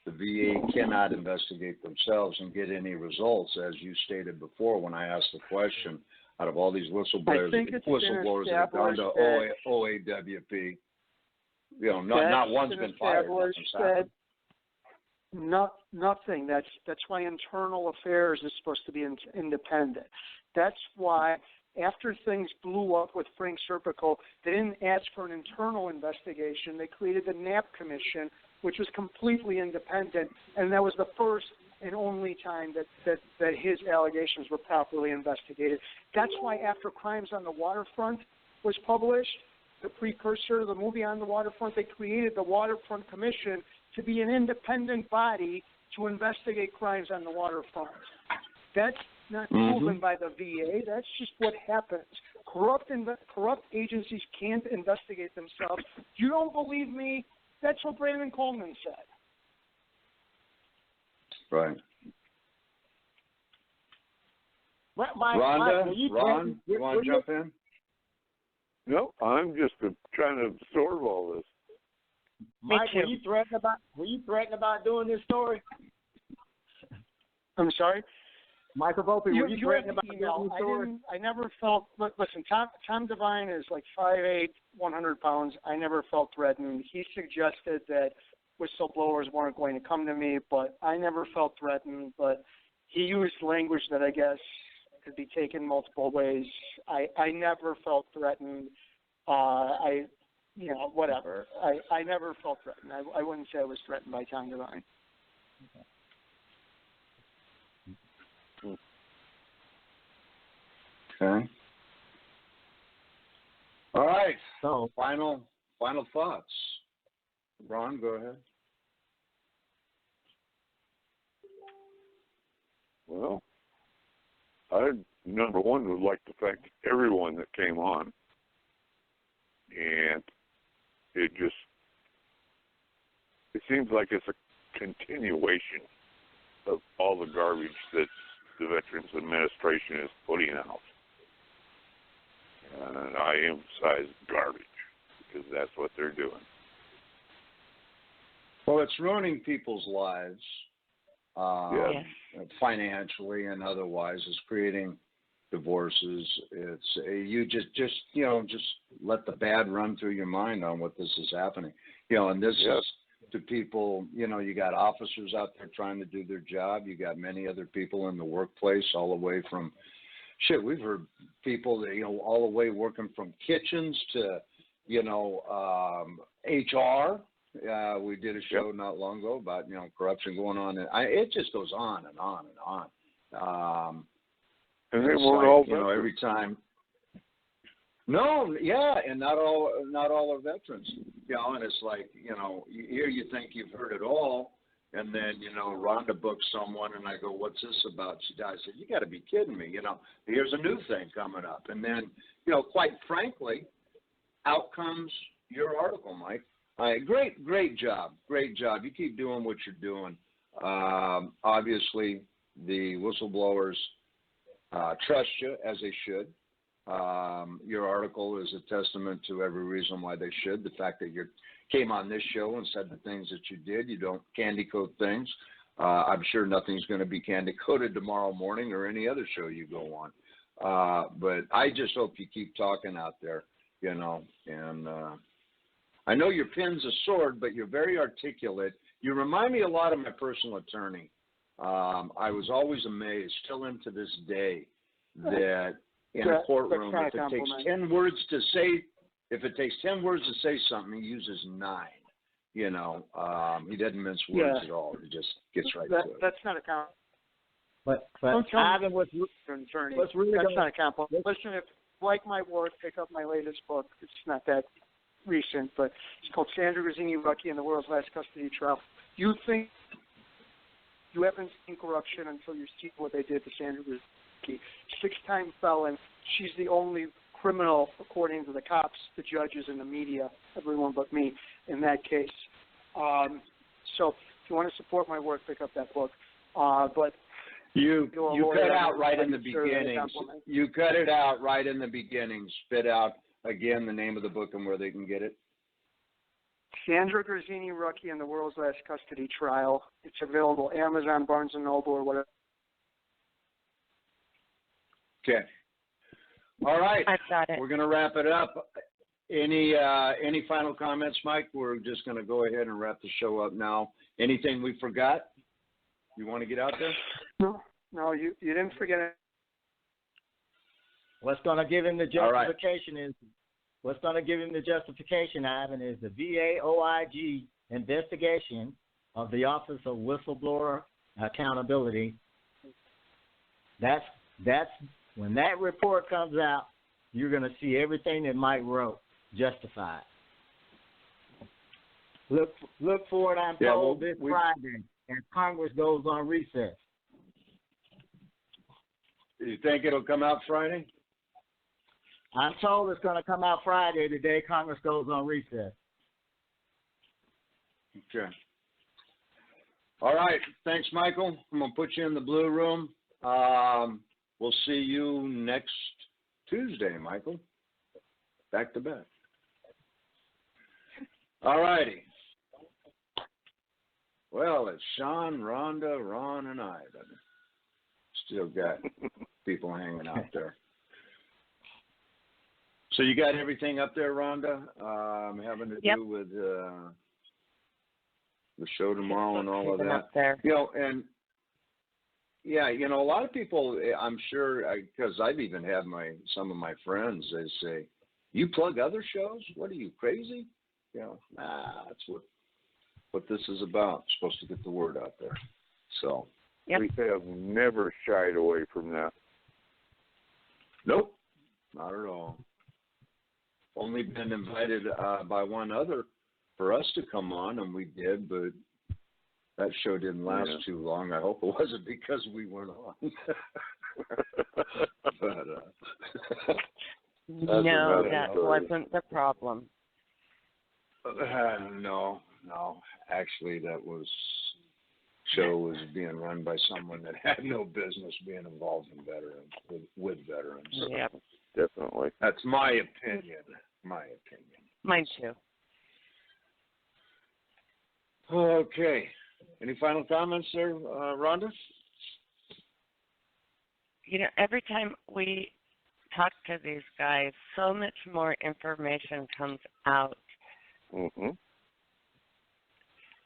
the VA cannot investigate themselves and get any results, as you stated before when I asked the question. Out of all these whistleblowers that have gone to OAWP, not one's been fired. Nothing. That's why internal affairs is supposed to be independent. That's why after things blew up with Frank Serpico, they didn't ask for an internal investigation. They created the Knapp Commission, which was completely independent, and that was the first and only time that his allegations were properly investigated. That's why after Crimes on the Waterfront was published, the precursor to the movie On the Waterfront, they created the Waterfront Commission to be an independent body to investigate crimes on the waterfront. That's not proven by the VA. That's just what happens. Corrupt agencies can't investigate themselves. You don't believe me? That's what Brandon Coleman said. Right. Mike, Rhonda, were you Ron, you want to jump in? No, I'm just trying to absorb all this. Mike, were you threatened about doing this story? I'm sorry? Michael Volpe, were you threatened about doing email. this story? I never felt. Listen, Tom Devine is like 5'8", 100 pounds. I never felt threatened. He suggested that whistleblowers weren't going to come to me, but I never felt threatened. But he used language that I guess could be taken multiple ways. I never felt threatened. Whatever. I never felt threatened. I wouldn't say I was threatened by Tom Devine. Okay. All right. So, final thoughts. Ron, go ahead. Well, I, number one, would like to thank everyone that came on. And it seems like it's a continuation of all the garbage that the Veterans Administration is putting out. And I emphasize garbage because that's what they're doing. Well, it's ruining people's lives, Yes. financially and otherwise. It's creating divorces. It's you just let the bad run through your mind on what this is happening. And this Yes. is to people. You got officers out there trying to do their job. You got many other people in the workplace, all the way from we've heard people that all the way working from kitchens to HR. We did a show not long ago about corruption going on. It just goes on and on and on. And they weren't all veterans. Every time. No, yeah, and not all are veterans. And it's like here you think you've heard it all, and then Rhonda books someone, and I go, "What's this about?" I said, "You got to be kidding me!" Here's a new thing coming up, and then quite frankly, out comes your article, Mike. Great job. You keep doing what you're doing. Obviously, the whistleblowers trust you, as they should. Your article is a testament to every reason why they should. The fact that you came on this show and said the things that you did. You don't candy coat things. I'm sure nothing's going to be candy coated tomorrow morning or any other show you go on. But I just hope you keep talking out there, and I know your pen's a sword, but you're very articulate. You remind me a lot of my personal attorney. I was always amazed, still into this day, that in a courtroom, if it takes 10 words to say something, he uses 9. He doesn't mince words at all. He just gets right to it. That's not a compliment. But Ivan, what's really that's not a compliment. Listen, if you like my work, pick up my latest book. It's not that recent, but it's called Sandra Grazzini, Rucky, and the World's Last Custody Trial. You think you haven't seen corruption until you see what they did to Sandra Grazzini. 6-time felon. She's the only criminal, according to the cops, the judges, and the media, everyone but me, in that case. So if you want to support my work, pick up that book. But you cut out right in the beginning. You cut it out right in the beginning. Spit out again the name of the book and where they can get it. Sandra Grazzini, Rucky, and the World's Last Custody Trial. It's available Amazon, Barnes & Noble, or whatever. Okay. All right. I've got it. We're going to wrap it up. Any final comments, Mike? We're just going to go ahead and wrap the show up now. Anything we forgot? You want to get out there? No, you didn't forget it. What's going to give him the justification Ivan, is the VAOIG investigation of the Office of Whistleblower Accountability. That's when that report comes out, you're going to see everything that Mike wrote justified. Look for it, I'm told, this Friday, as Congress goes on recess. You think it'll come out Friday? I'm told it's going to come out Friday, the day Congress goes on recess. Okay. All right. Thanks, Michael. I'm going to put you in the blue room. We'll see you next Tuesday, Michael. Back to back. All righty. Well, it's Sean, Rhonda, Ron, and I. But still got people hanging out there. So you got everything up there, Rhonda, having to do with the show tomorrow and all of that. Up there. You know, and yeah, you know, a lot of people, I'm sure, because I've even had some of my friends, they say, "You plug other shows? What are you, crazy?" You know, that's what this is about. It's supposed to get the word out there. So we have never shied away from that. Nope, not at all. Only been invited by one other for us to come on, and we did, but that show didn't last too long. I hope it wasn't because we weren't on. But, no, that wasn't the problem. No. Actually, that show was being run by someone that had no business being involved in veterans, with veterans. Yeah, definitely. That's my opinion. Mine too. Okay. Any final comments there, Rhonda? You know, every time we talk to these guys, so much more information comes out. Mm-hmm.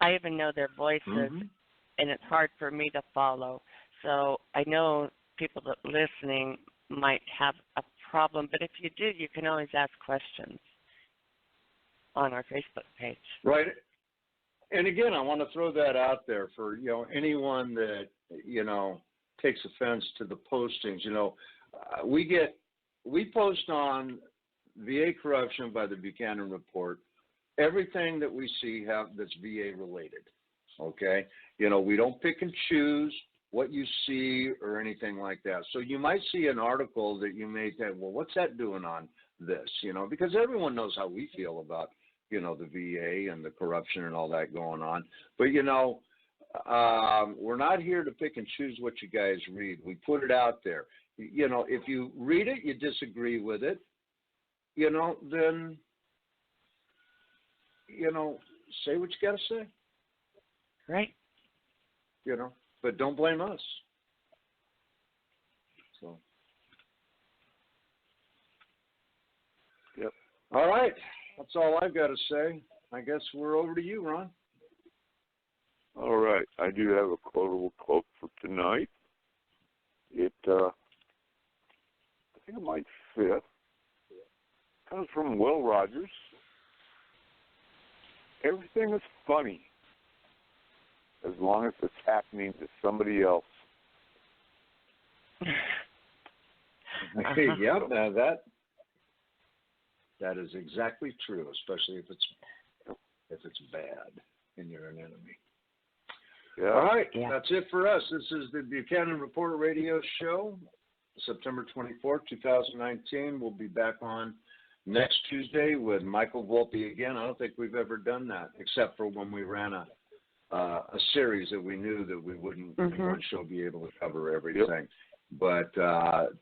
I even know their voices, and it's hard for me to follow. So I know people that listening might have a problem, but if you do, you can always ask questions on our Facebook page. Right. And again, I want to throw that out there for, you know, anyone that, you know, takes offense to the postings. You know, we post on VA corruption by the Buchanan report, everything that we see that's VA related. Okay. You know, we don't pick and choose what you see or anything like that. So you might see an article that you may think, well, what's that doing on this? You know, because everyone knows how we feel about, you know, the VA and the corruption and all that going on. But, you know, we're not here to pick and choose what you guys read. We put it out there. You know, if you read it, you disagree with it, you know, then, you know, say what you got to say. Right. You know, but don't blame us. So. Yep. All right. That's all I've got to say. I guess we're over to you, Ron. All right. I do have a quotable quote for tonight. It, I think it might fit. It comes from Will Rogers. Everything is funny as long as it's happening to somebody else. Yep, now that is exactly true, especially if it's bad and you're an enemy. Yeah. All right, that's it for us. This is the Buchanan Reporter Radio Show, September 24th, 2019. We'll be back on next Tuesday with Michael Volpe again. I don't think we've ever done that, except for when we ran a series that we knew that we wouldn't in one show be able to cover everything. Yep. But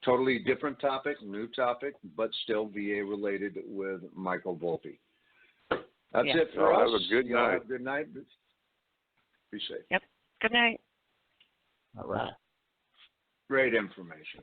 totally different topic, new topic, but still VA related with Michael Volpe. That's it for us. Have a good night. Have a good night. Be safe. Yep. Good night. All right. Great information.